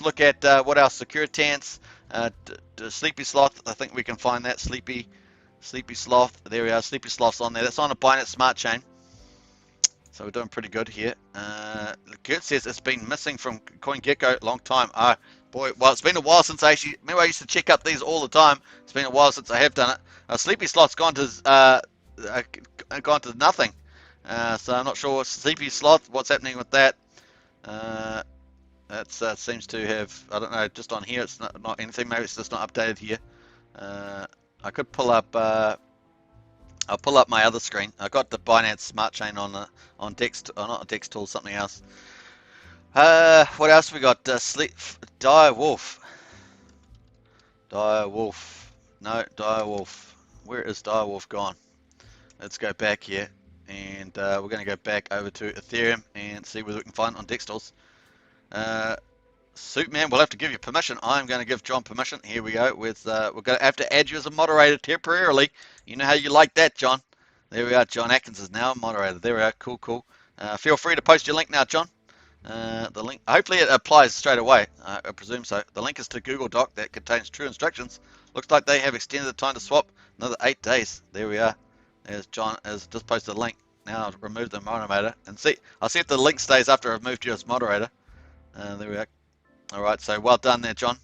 look at what else. Securitance, Sleepy Sloth. I think we can find that Sleepy Sloth. There we are. Sleepy Sloth's on there. That's on a Binance Smart Chain. So we're doing pretty good here. Kurt says it's been missing from CoinGecko a long time. Boy, well, it's been a while since I used to check up these all the time. It's been a while since I have done it. Sleepy Sloth's gone to nothing. So I'm not sure Sleepy Sloth, what's happening with that. That seems to have, I don't know, just on here it's not anything. Maybe it's just not updated here. I could pull up. I'll pull up my other screen. I got the Binance Smart Chain on Dex, not on Dex Tool, something else. What else we got? Direwolf. No, Direwolf. Where is Direwolf gone? Let's go back here, and we're going to go back over to Ethereum and see whether we can find it on Dex Tools. Suitman, we'll have to give you permission. I'm going to give John permission. Here we go. We're going to have to add you as a moderator temporarily. You know how you like that, John. There we are. John Atkins is now a moderator. There we are. Cool. Feel free to post your link now, John. The link, hopefully it applies straight away. I presume so. The link is to Google Doc that contains true instructions. Looks like they have extended the time to swap another 8 days. There we are. There's John has just posted a link. Now I'll remove the moderator and see. I'll see if the link stays after I've moved you as moderator. There we are. Alright, so well done there, John.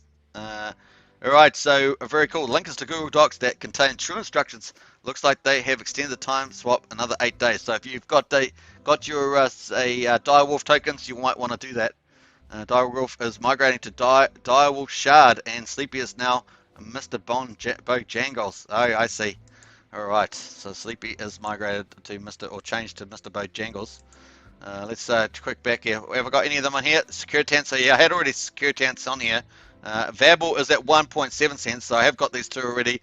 Alright, so very cool. Link is to Google Docs that contain true instructions. Looks like they have extended the time swap another 8 days. So if you've got your Direwolf tokens, you might want to do that. Direwolf is migrating to Direwolf Shard, and Sleepy is now Mr. Bojangles. Oh, I see. Alright, so Sleepy is migrated to changed to Mr. Bojangles. Let's quick back here. Have I got any of them on here? Securitance, so yeah, I had already Securitance on here. Vabble is at 1.7 cents, so I have got these two already.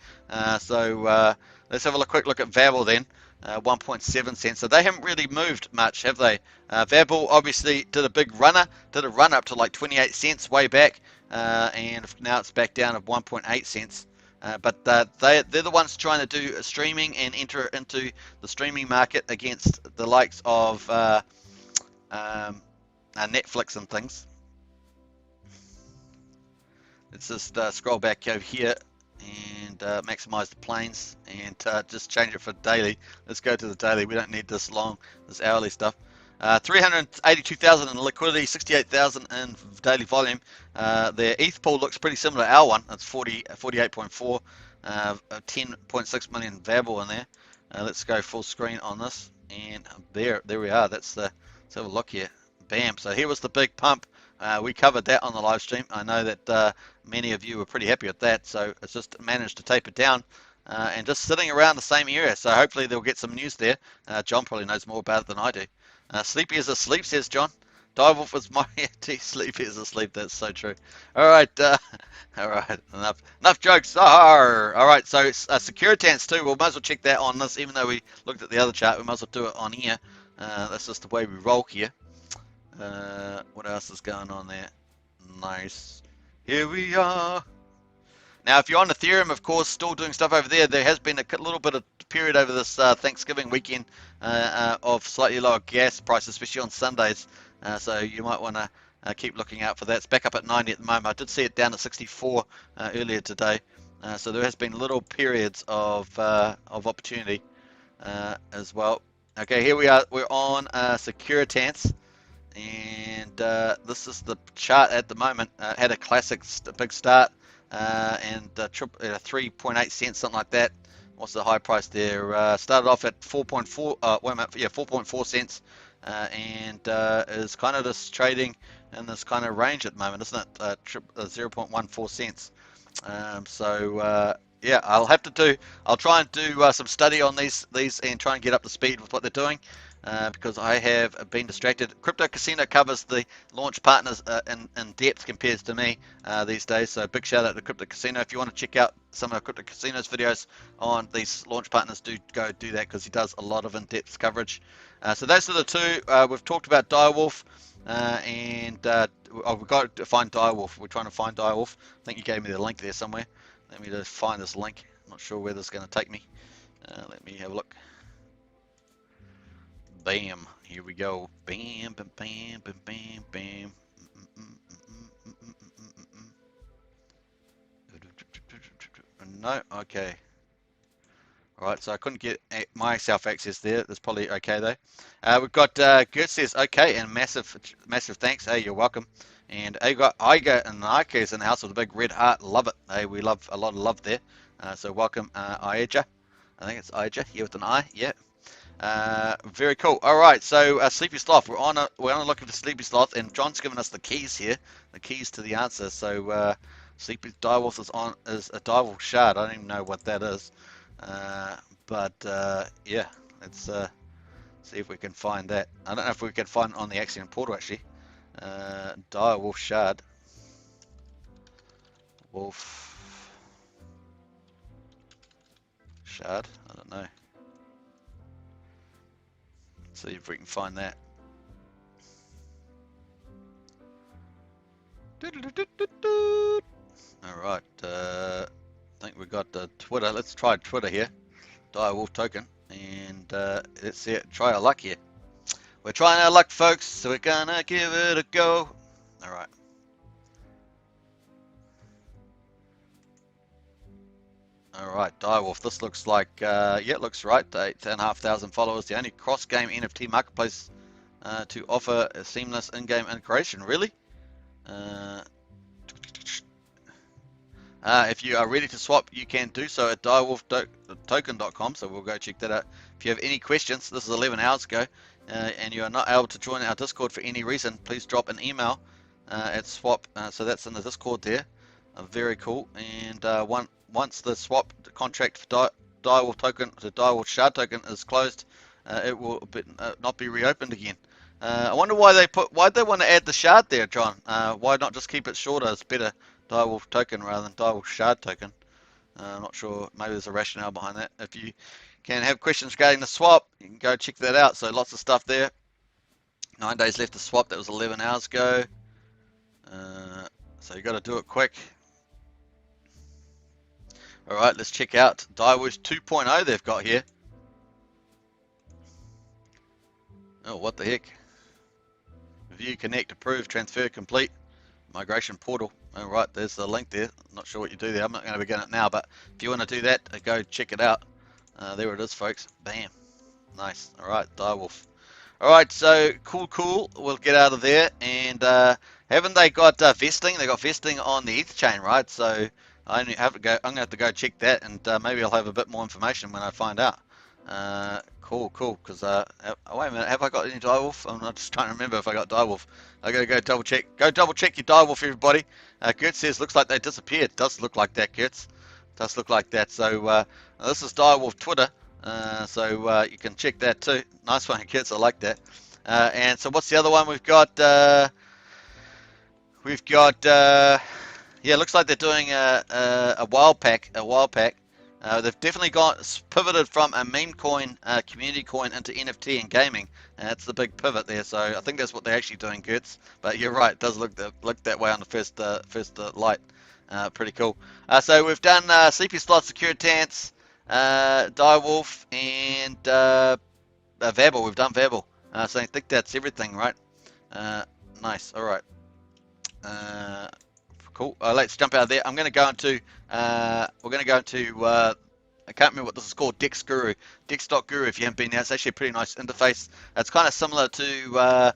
So let's have a quick look at Vabble then. 1.7 cents. So they haven't really moved much, have they? Vabble obviously did a run up to like 28 cents way back, and now it's back down at 1.8 cents. They're the ones trying to do streaming and enter into the streaming market against the likes of Netflix and things. Let's just scroll back over here and maximize the planes and just change it for daily. Let's go to the daily. We don't need this hourly stuff. 382,000 in liquidity, 68,000 in daily volume. Their ETH pool looks pretty similar to our one. It's 48.4, 10.6 million variable in there. Let's go full screen on this, and there we are. Let's have a look here. Bam! So here was the big pump. We covered that on the live stream. I know that many of you were pretty happy with that. So it's just managed to taper down and just sitting around the same area. So hopefully they'll get some news there. John probably knows more about it than I do. Sleepy is asleep, says John. Direwolf is my sleepy is asleep. That's so true. All right, all right. Enough jokes. All right. So Securitants too. We might as well check that on this, even though we looked at the other chart. We might as well do it on here. That's just the way we roll here. What else is going on there? Nice. Here we are. Now, if you're on Ethereum, of course, still doing stuff over there, there has been a little bit of period over this Thanksgiving weekend of slightly lower gas prices, especially on Sundays. So you might want to keep looking out for that. It's back up at 90 at the moment. I did see it down to 64 earlier today. So there has been little periods of opportunity as well. Okay, here we are. We're on Securitants. And this is the chart at the moment. Had a classic big start and 3.8 cents, something like that. What's the high price there? Started off at 4.4 cents, and is kind of just trading in this kind of range at the moment, isn't it? 0.14 cents. Yeah, I'll try and do some study on these and try and get up to speed with what they're doing. Because I have been distracted. Crypto Casino covers the launch partners in depth compared to me these days. So big shout out to Crypto Casino. If you want to check out some of Crypto Casino's videos on these launch partners, do go do that because he does a lot of in-depth coverage. So those are the two. We've talked about Direwolf and we've got to find Direwolf. We're trying to find Direwolf. I think you gave me the link there somewhere. Let me just find this link. I'm not sure where this is going to take me. Let me have a look. Bam, here we go. Bam, bam, bam, bam, bam, bam. No, okay. All right, so I couldn't get my self-access there. That's probably okay though. We've got Gert says okay, and massive thanks. Hey, you're welcome. And I got Iga and Ike is in the house with a big red heart. Love it. Hey, we love a lot of love there. So welcome, Ija. I think it's Ija. Yeah, with an I. Yeah. Very cool. All right, so Sleepy Sloth. We're on a looking for Sleepy Sloth, and John's given us the keys here, the keys to the answer. So Sleepy Direwolf is a Direwolf shard. I don't even know what that is, yeah, let's see if we can find that. I don't know if we can find it on the Axion portal actually. Direwolf shard. Wolf shard. I don't know. See if we can find that. All right, I think we got Twitter. Let's try Twitter here. Direwolf token, and let's see it. Try our luck here. We're trying our luck, folks. So we're gonna give it a go. All right. All right, Direwolf. This looks like, yeah, it looks right. 8,500 followers. The only cross-game NFT marketplace to offer a seamless in-game integration. Really? If you are ready to swap, you can do so at direwolftoken.com. So we'll go check that out. If you have any questions, this is 11 hours ago, and you are not able to join our Discord for any reason, please drop an email at swap. So that's in the Discord there. Very cool. And once the swap contract for Direwolf token to Direwolf shard token is closed, it will not be reopened again. I wonder why they want to add the shard there, John. Why not just keep it shorter? It's better Direwolf token rather than Direwolf shard token. I'm not sure. Maybe there's a rationale behind that. If you can have questions regarding the swap, you can go check that out. So lots of stuff there. 9 days left to swap. That was 11 hours ago. So you got to do it quick. All right, let's check out Direwolf 2.0 they've got here. Oh, what the heck? View, connect, approve, transfer, complete, migration portal. All right, there's the link there. Not sure what you do there. I'm not going to begin it now, but if you want to do that, go check it out. There it is, folks. Bam. Nice. All right, Direwolf. All right, so cool. We'll get out of there. And haven't they got vesting? They got vesting on the ETH chain, right? So I only have to go. I'm going to have to go check that, and maybe I'll have a bit more information when I find out. Cool. Because wait a minute, have I got any Direwolf? I'm not just trying to remember if I got Direwolf. I gotta go double check. Go double check your Direwolf, everybody. Gert says looks like they disappeared. Does look like that, Gertz. Does look like that. So this is Direwolf Twitter. So you can check that too. Nice one, kids. I like that. And so what's the other one we've got? Yeah, looks like they're doing a wild pack. They've definitely pivoted from a meme coin, community coin, into NFT and gaming. That's the big pivot there. So I think that's what they're actually doing, Gertz. But you're right, it does look that way on the first light. Pretty cool. So we've done Sleepy Slot, Securitance, Direwolf, and Vabble. We've done Vabble. So I think that's everything, right? Nice. All right. Cool. Let's jump out of there. I'm going to go into. We're going to go into. I can't remember what this is called. Dex.Guru. Dex.Guru. If you haven't been there, it's actually a pretty nice interface. It's kind of similar to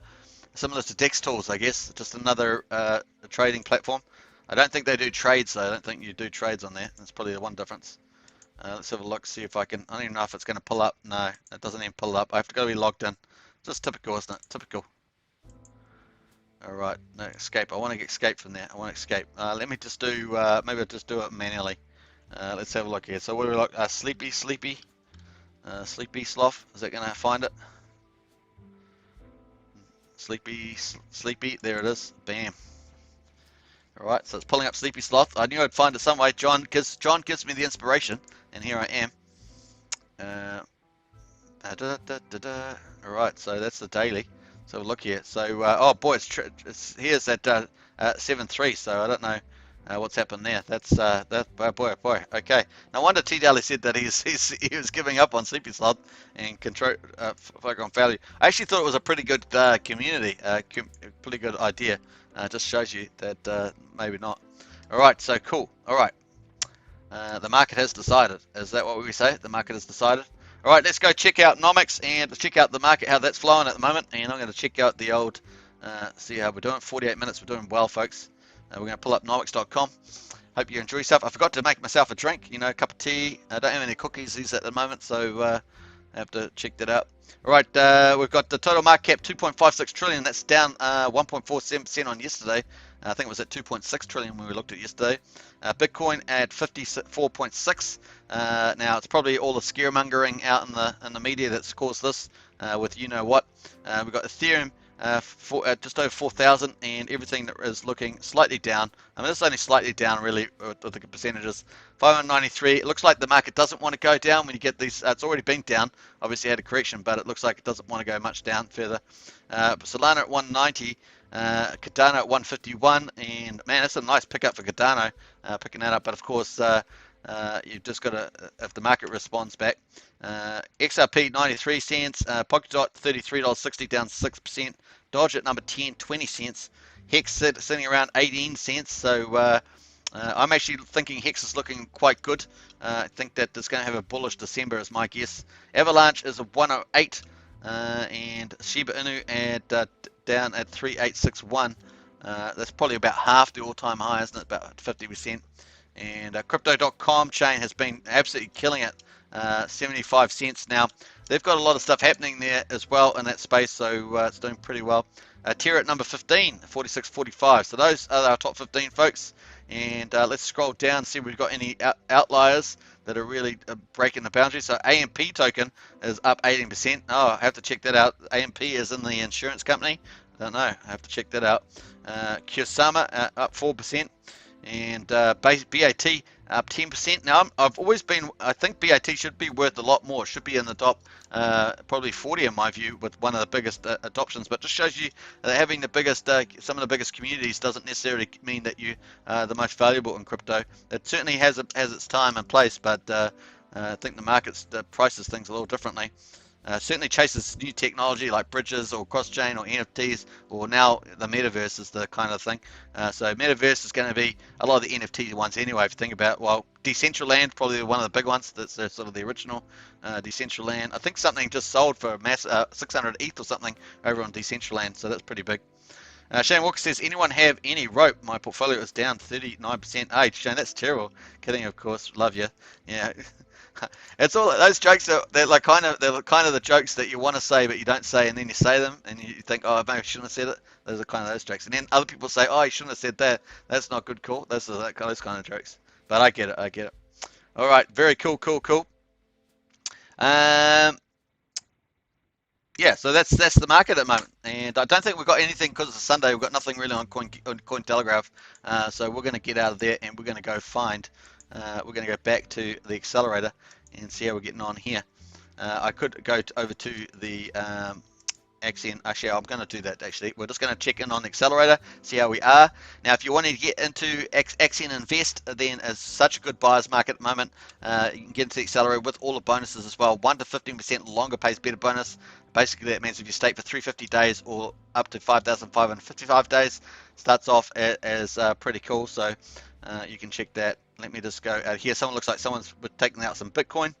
Dex Tools, I guess. Just another trading platform. I don't think they do trades though. I don't think you do trades on there. That's probably the one difference. Let's have a look, see if I can. I don't even know if it's going to pull up. No, it doesn't even pull up. I have to go be logged in. Just typical, isn't it? Typical. All right, no escape. I want to escape from there. I want to escape. Let me just do. Maybe I'll just do it manually. Let's have a look here. So what do we like? Sleepy Sloth. Is that going to find it? Sleepy. There it is. Bam. All right, so it's pulling up Sleepy Sloth. I knew I'd find it some way. John gives me the inspiration, and here I am. All right, so that's the daily. So look here. So oh boy, here's at 7.3. So I don't know what's happened there. That's boy. Okay. No wonder T Daly said that he was giving up on Sleepy Sloth and control focus on value. I actually thought it was a pretty good community, pretty good idea. Just shows you that maybe not. All right. So cool. All right. The market has decided. Is that what we say? The market has decided. All right, let's go check out Nomics and check out the market, how that's flowing at the moment. And I'm going to check out the old, see how we're doing. 48 minutes, we're doing well, folks. We're going to pull up nomics.com. Hope you enjoy yourself. I forgot to make myself a drink, a cup of tea. I don't have any cookies at the moment, so I have to check that out. All right, we've got the total market cap 2.56 trillion. That's down 1.47% on yesterday. I think it was at 2.6 trillion when we looked at yesterday. Bitcoin at 54.6. Now it's probably all the scaremongering out in the media that's caused this. With you know what, we've got Ethereum just over 4,000, and everything that is looking slightly down. I mean, it's only slightly down really with the percentages. 593. It looks like the market doesn't want to go down when you get these. It's already been down. Obviously had a correction, but it looks like it doesn't want to go much down further. Solana at 190. Cardano at 151, and man, that's a nice pickup for Cardano, picking that up. But of course, you've just got to, if the market responds back. XRP 93 cents, Polkadot $33.60, down 6%. Dodge at number 10, 20 cents. Hex sitting around 18 cents. So I'm actually thinking Hex is looking quite good. I think that it's going to have a bullish December, is my guess. Avalanche is a 108, and Shiba Inu at down at 3861. That's probably about half the all-time high, isn't it? About 50%. And Crypto.com chain has been absolutely killing it. 75 cents now. They've got a lot of stuff happening there as well in that space, so it's doing pretty well. Terra at number 15, 46.45. So those are our top 15, folks. And let's scroll down, see if we've got any outliers that are really breaking the boundary. So AMP token is up 18%. Oh, I have to check that out. AMP is in the insurance company. I don't know. I have to check that out. Kusama up 4%. And BAT up 10%. Now, I think BAT should be worth a lot more. It should be in the top probably 40 in my view, with one of the biggest adoptions. But just shows you that having the biggest, some of the biggest communities doesn't necessarily mean that you are the most valuable in crypto. It certainly has its time and place, but I think the market prices things a little differently. Certainly chases new technology like bridges or cross-chain or NFTs, or now the metaverse is the kind of thing. So metaverse is going to be a lot of the NFT ones anyway, if you think about it. Well, Decentraland, probably one of the big ones. That's sort of the original Decentraland. I think something just sold for a mass 600 ETH or something over on Decentraland, so that's pretty big. Shane Walker says, anyone have any rope? My portfolio is down 39%. Hey, Shane, that's terrible. Kidding, of course. Love you. Yeah. It's all those jokes they're kind of the jokes that you want to say but you don't say, and then you say them and you think, oh, maybe I shouldn't have said it. Those are kind of those jokes, and then other people say, oh, you shouldn't have said that. That's not good. Cool. Those kind of jokes. But I get it. All right. Very cool. Yeah, so that's the market at the moment, and I don't think we've got anything because it's a Sunday. We've got nothing really on Cointelegraph, so we're going to get out of there and we're going to go find. We're going to go back to the accelerator and see how we're getting on here. I could go over to the Axion. Actually, I'm going to do that. Actually, we're just going to check in on the accelerator, see how we are. Now, if you want to get into Axion Invest, then it's such a good buyer's market at the moment. You can get into the accelerator with all the bonuses as well. 1 to 15% longer pays better bonus. Basically, that means if you stake for 350 days or up to 5,555 days, starts off as pretty cool. So you can check that. Let me just go out here. Someone looks like someone's taking out some Bitcoin.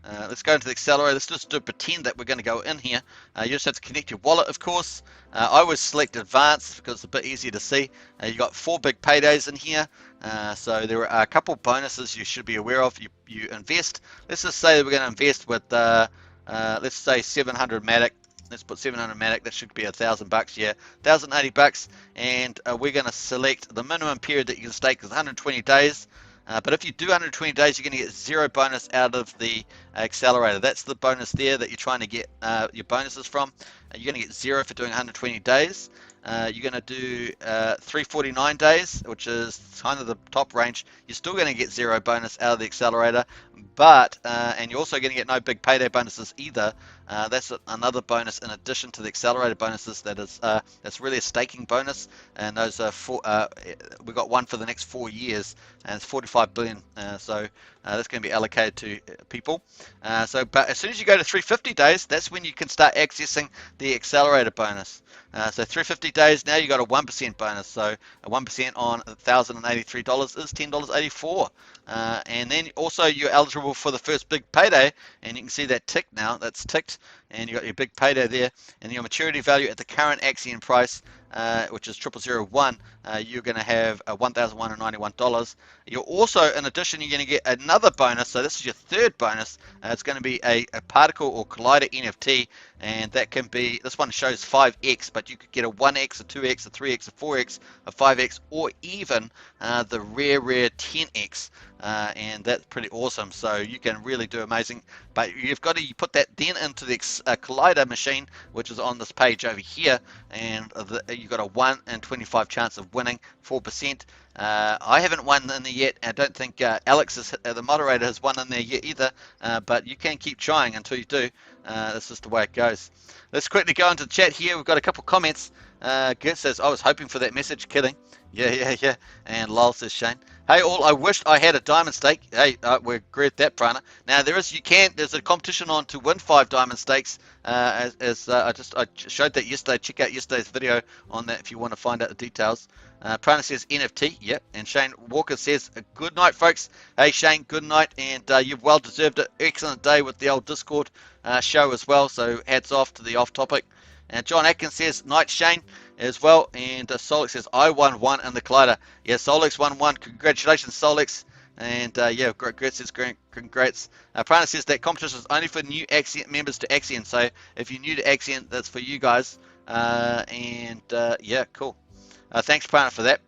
Let's go into the accelerator. Let's just pretend that we're going to go in here. You just have to connect your wallet, of course. I always select advanced because it's a bit easier to see. You've got 4 big paydays in here. So there are a couple bonuses you should be aware of. You invest. Let's just say that we're going to invest with, let's say 700 Matic. Let's put 700 Matic. That should be $1,000. Yeah, $1,080. And we're going to select the minimum period that you can stake is 120 days. But if you do 120 days, you're going to get 0 bonus out of the accelerator. That's the bonus there that you're trying to get your bonuses from. You're going to get 0 for doing 120 days. You're going to do 349 days, which is kind of the top range. You're still going to get 0 bonus out of the accelerator, but and you're also going to get no big payday bonuses either. That's another bonus in addition to the accelerator bonuses. That's really a staking bonus, and those are we got one for the next 4 years, and it's 45 billion. So that's going to be allocated to people. But as soon as you go to 350 days, that's when you can start accessing the accelerator bonus. So 350 days, now you got a 1% bonus. So a 1% on $1,083 is $10.84. And then also you're eligible for the first big payday, and you can see that tick now. That's ticked, and you got your big payday there, and your maturity value at the current Axion price, which is 0001, you're going to have $1,191. You're also, in addition, you're going to get another bonus. So this is your third bonus. It's going to be a particle or collider NFT, and that can be, this one shows 5x, but you could get a 1x, a 2x, a 3x, a 4x, a 5x, or even the rare 10x. And that's pretty awesome. So you can really do amazing, but you've got to put that then into the collider machine, which is on this page over here, and you've got a 1 in 25 chance of winning, 4%. I haven't won in there yet. I don't think Alex, the moderator, has won in there yet either, but you can keep trying until you do. That's just the way it goes. Let's quickly go into the chat here. We've got a couple comments. Gert says, I was hoping for that message. Kidding. Yeah. And lol, says Shane. Hey all, I wished I had a diamond stake. Hey, we agree with that, Prana. Now there's a competition on to win 5 diamond stakes. I showed that yesterday. Check out yesterday's video on that if you want to find out the details. Prana says NFT, yep. And Shane Walker says, good night, folks. Hey Shane, good night, and you've well deserved it. Excellent day with the old Discord show as well. So hats off to the off topic. And John Atkins says, night Shane as well. And Solex says, I won 1 in the collider. Yeah, Solex won 1. Congratulations, Solex. And yeah, Gert says, congrats. Prana says that competition is only for new Axion members to Axion. So if you're new to Axion, that's for you guys. Yeah, cool. Thanks, Prana, for that.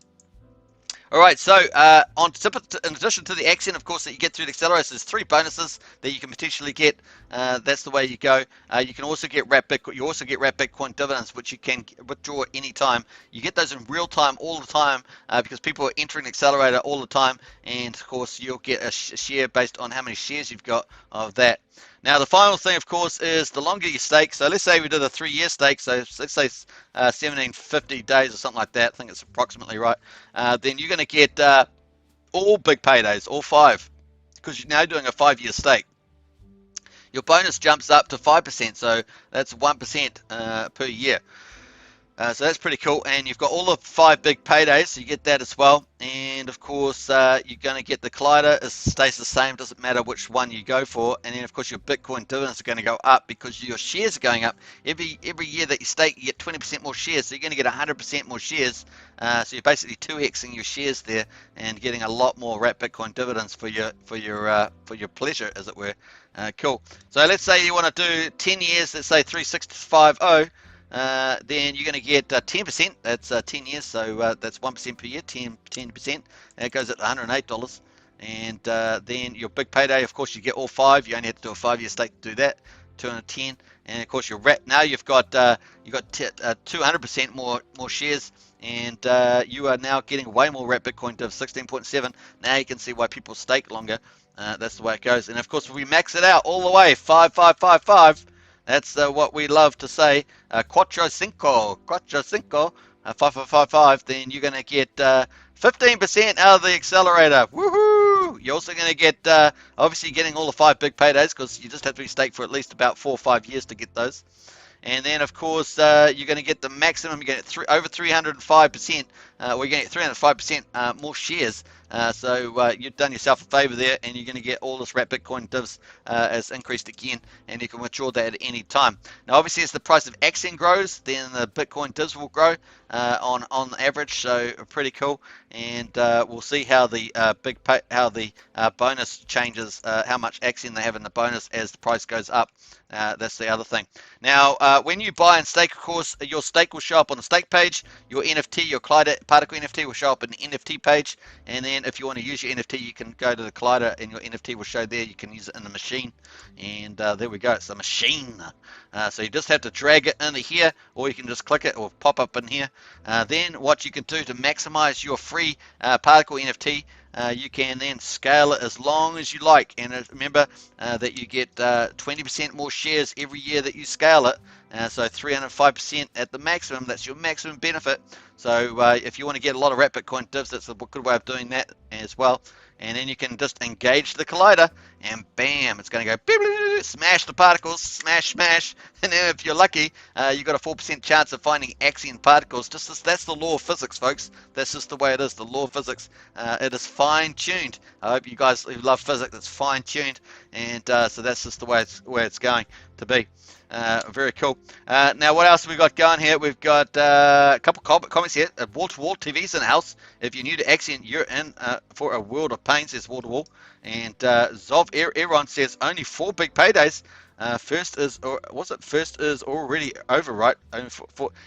All right, so in addition to the Axion, of course, that you get through the accelerator, there's 3 bonuses that you can potentially get. That's the way you go. You can also get wrapped Bitcoin. You also get wrapped Bitcoin dividends, which you can withdraw any time. You get those in real time all the time because people are entering the accelerator all the time, and of course, you'll get a share based on how many shares you've got of that. Now, the final thing, of course, is the longer you stake. So let's say we did a 3-year stake. So let's say 1750 days or something like that. I think it's approximately right. Then you're going to get all big paydays, all 5, because you're now doing a 5-year stake. Your bonus jumps up to 5%, so that's 1% per year. So that's pretty cool, and you've got all the 5 big paydays, so you get that as well. And of course, you're going to get the collider. It stays the same, doesn't matter which one you go for. And then of course your Bitcoin dividends are going to go up because your shares are going up. Every year that you stake, you get 20% more shares, so you're going to get 100% more shares. So you're basically 2xing your shares there and getting a lot more wrapped Bitcoin dividends for your pleasure, as it were. Cool. So let's say you want to do 10 years, let's say 365.0. Then you're going to get 10%. That's 10 years, so that's 1% per year, 10%. That goes at $108. And then your big payday, of course, you get all 5. You only have to do a 5-year stake to do that. 210. And of course, you're now you've got 200% more shares, and you are now getting way more wrapped Bitcoin to 16.7. Now you can see why people stake longer. That's the way it goes. And of course, if we max it out all the way, 5, 5, 5, 5. That's what we love to say, quattro cinco, 5555, then you're going to get 15% out of the accelerator. Woohoo! You're also going to get, obviously getting all the 5 big paydays, because you just have to be staked for at least about 4 or 5 years to get those. And then, of course, you're going to get the maximum. You're going to get over 305%. We're going to get 305% more shares. So you've done yourself a favor there, and you're going to get all this wrapped Bitcoin divs as increased again, and you can withdraw that at any time. Now, obviously, as the price of Axion grows, then the Bitcoin divs will grow on average. So pretty cool, and we'll see how the bonus changes, how much Axion they have in the bonus as the price goes up. That's the other thing. Now, when you buy and stake, of course, your stake will show up on the stake page. Your NFT, your Collider particle NFT, will show up in the NFT page. And then if you want to use your NFT, you can go to the Collider, and your NFT will show there. You can use it in the machine. And there we go. It's a machine. So you just have to drag it into here, or you can just click it or pop up in here. Then what you can do to maximize your free particle NFT, you can then scale it as long as you like, and remember that you get 20% more shares every year that you scale it, so 305% at the maximum. That's your maximum benefit. So if you want to get a lot of wrapped Bitcoin divs, that's a good way of doing that as well. And then you can just engage the collider, and bam, it's going to go smash the particles, smash, and then if you're lucky, you've got a 4% chance of finding Axion particles. That's the law of physics, folks. That's just the way it is, the law of physics. It is fine-tuned. I hope you guys who love physics, it's fine-tuned, and so that's just the way it's going to be. Very cool. Now, what else have we got going here? We've got a couple comments here. Wall-to-wall TVs in the house. If you're new to Axion, you're in for a world of pain, says wall-to-wall. And Zov Aaron says only 4 big paydays. First is already over, right?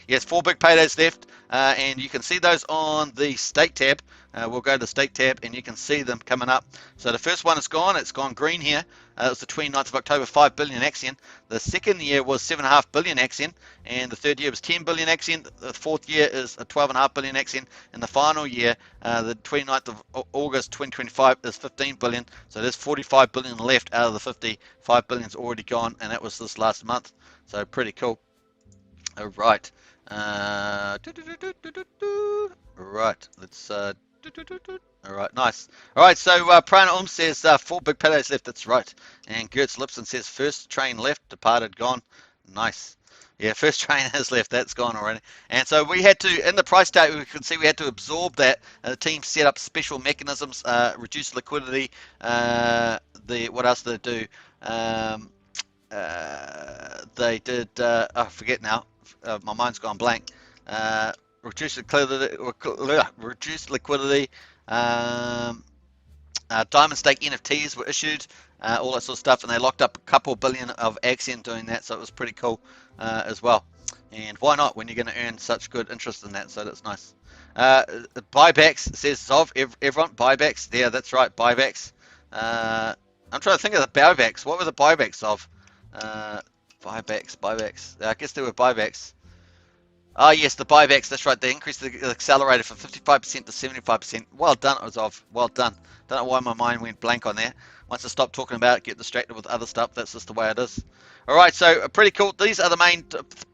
Yes, 4 big paydays left, and you can see those on the stake tab. We'll go to the stake tab, and you can see them coming up. So the first one is gone. It's gone green here. It was the 29th of October, 5 billion Axion. The second year was 7.5 billion Axion, and the third year was 10 billion Axion. The fourth year is 12.5 billion Axion, and the final year, the 29th of August 2025, is 15 billion. So there's 45 billion left out of the 55 billion's already gone, and that was this last month. So pretty cool. All right. Right. Let's. All right, nice. All right, so Prana says 4 big paydays left. That's right. And Gertz Lipson says first train left, departed, gone. Nice. Yeah, first train has left. That's gone already. And so we had to, in the price tag, we can see we had to absorb that. The team set up special mechanisms, reduce liquidity. What else did they do? They did. I forget now. My mind's gone blank. Reduce liquidity. Diamond stake NFTs were issued, all that sort of stuff, and they locked up a couple billion of Axion doing that, so it was pretty cool as well. And why not when you're going to earn such good interest in that? So that's nice. Buybacks, says Zov. Everyone, buybacks. Yeah, that's right, buybacks. I'm trying to think of the buybacks. What were the buybacks of? Buybacks. I guess there were buybacks. Oh, yes, the buybacks. That's right. They increased the accelerator from 55% to 75%. Well done, Ozov. Well done. Don't know why my mind went blank on there. Once I stop talking about it, get distracted with other stuff. That's just the way it is. All right, so pretty cool. These are the main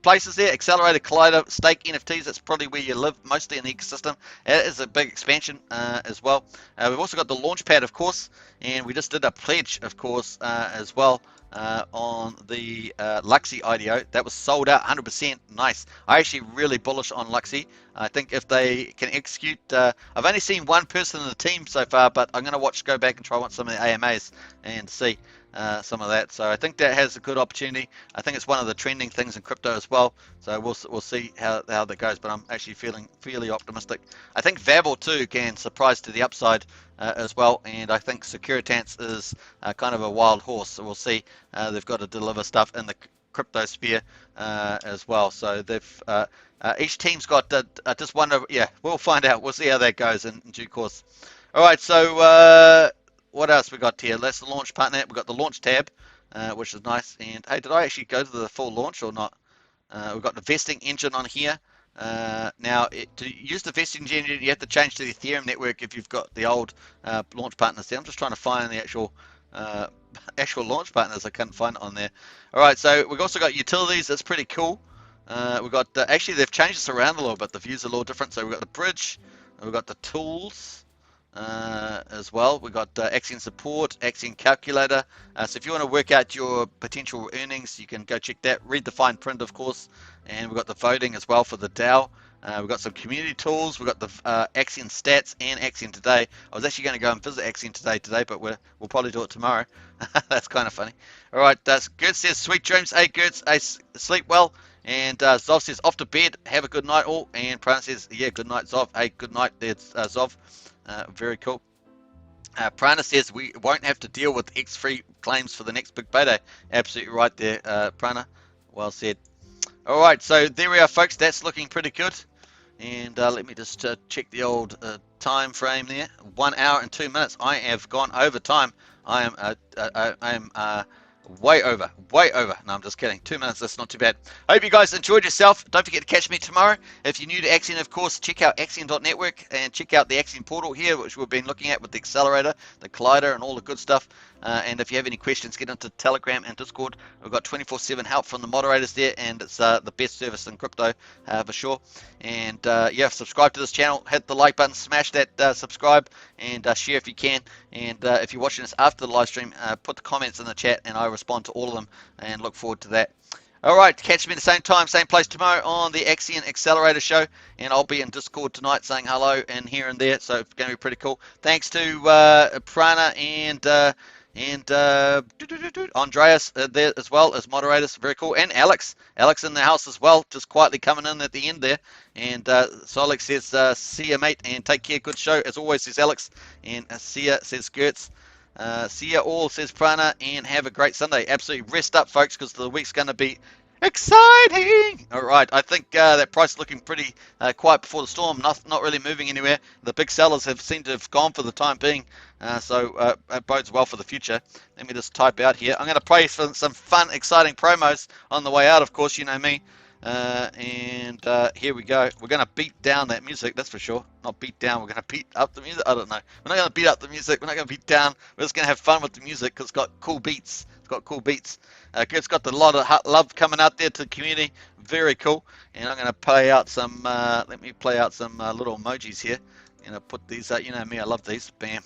places there. Accelerator, Collider, Stake, NFTs. That's probably where you live, mostly in the ecosystem. It is a big expansion as well. We've also got the Launchpad, of course, and we just did a pledge, of course, as well. On the Luxy IDO. That was sold out 100%. Nice. I actually really bullish on Luxy. I think if they can execute, I've only seen one person in the team so far, but I'm going to go back and try some of the AMAs and see some of that. So I think that has a good opportunity. I think it's one of the trending things in crypto as well. So we'll see how that goes, but I'm actually feeling fairly optimistic. I think Vabel too can surprise to the upside as well, and I think Securitas is kind of a wild horse. So we'll see. They've got to deliver stuff in the crypto sphere as well. So they've each team's got I just wonder. Yeah, we'll find out. We'll see how that goes in due course. All right. So what else we got here? That's the launch partner. We've got the launch tab, which is nice. And hey, did I actually go to the full launch or not? We've got the vesting engine on here. Now, to use the vesting engine, you have to change to the Ethereum network if you've got the old launch partners there. I'm just trying to find the actual launch partners. I couldn't find it on there. All right, so we've also got utilities. That's pretty cool. We've got actually they've changed this around a little bit. The views are a little different. So we've got the bridge, we've got the tools as well. We've got Axion support, Axion calculator. So if you want to work out your potential earnings, you can go check that. Read the fine print, of course. And we've got the voting as well for the DAO. We've got some community tools. We've got the Axion stats and Axion today. I was actually going to go and visit Axion today, but we'll probably do it tomorrow. That's kind of funny. All right, Gert says, sweet dreams. Hey, Gert, hey, sleep well. And Zov says, off to bed. Have a good night all. And Prana says, yeah, good night, Zov. Hey, good night there, Zov. Very cool. Prana says, we won't have to deal with X-free claims for the next big payday. Absolutely right there, Prana. Well said. All right, so there we are, folks. That's looking pretty good. And let me just check the old time frame there. 1 hour and 2 minutes. I have gone over time. I am way over. No, I'm just kidding. 2 minutes, that's not too bad. I hope you guys enjoyed yourself. Don't forget to catch me tomorrow. If you're new to Axion, of course, check out Axion.network and check out the Axion portal here, which we've been looking at with the accelerator, the collider, and all the good stuff. And if you have any questions, get into Telegram and Discord. We've got 24/7 help from the moderators there, and it's the best service in crypto for sure. And yeah, subscribe to this channel, hit the like button, smash that subscribe, and share if you can. And if you're watching this after the live stream, put the comments in the chat, and I respond to all of them, and look forward to that. All right, catch me at the same time, same place tomorrow on the Axion Accelerator Show, and I'll be in Discord tonight saying hello and here and there, so it's going to be pretty cool. Thanks to Prana and Andreas there as well as moderators, very cool, and Alex in the house as well, just quietly coming in at the end there. And Solix says, see ya mate, and take care, good show as always, says Alex, and see ya, says Gertz. See ya all, says Prana, and have a great Sunday. Absolutely rest up, folks, because the week's going to be exciting. All right, I think that price is looking pretty quiet before the storm, not really moving anywhere. The big sellers seemed to have gone for the time being, so it bodes well for the future. Let me just type out here. I'm going to play for some fun, exciting promos on the way out, of course, you know me. And here we go. We're going to beat down that music, that's for sure. Not beat down, we're going to beat up the music. I don't know. We're not going to beat up the music. We're not going to beat down. We're just going to have fun with the music because it's got cool beats. It's got cool beats. It's got a lot of love coming out there to the community. Very cool. And I'm going to play out some, let me play out some little emojis here. You know, put these out. You know me, I love these. Bam.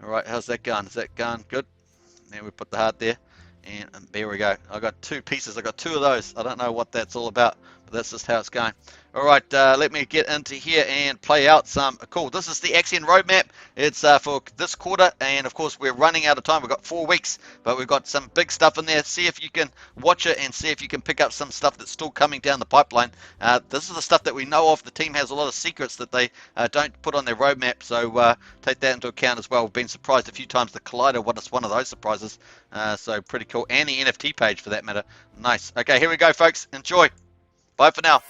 All right, how's that going? Is that going good? There, we put the heart there. And there we go. I got two pieces. I got two of those. I don't know what that's all about, but that's just how it's going. All right, let me get into here and play out some. Cool. This is the Axion roadmap. It's for this quarter, and of course we're running out of time. We've got 4 weeks, but we've got some big stuff in there. See if you can watch it and see if you can pick up some stuff that's still coming down the pipeline. This is the stuff that we know of. The team has a lot of secrets that they don't put on their roadmap, so take that into account as well. We've been surprised a few times. The Collider was one of those surprises, so pretty cool. And the NFT page for that matter. Nice. Okay, here we go, folks. Enjoy. Bye for now.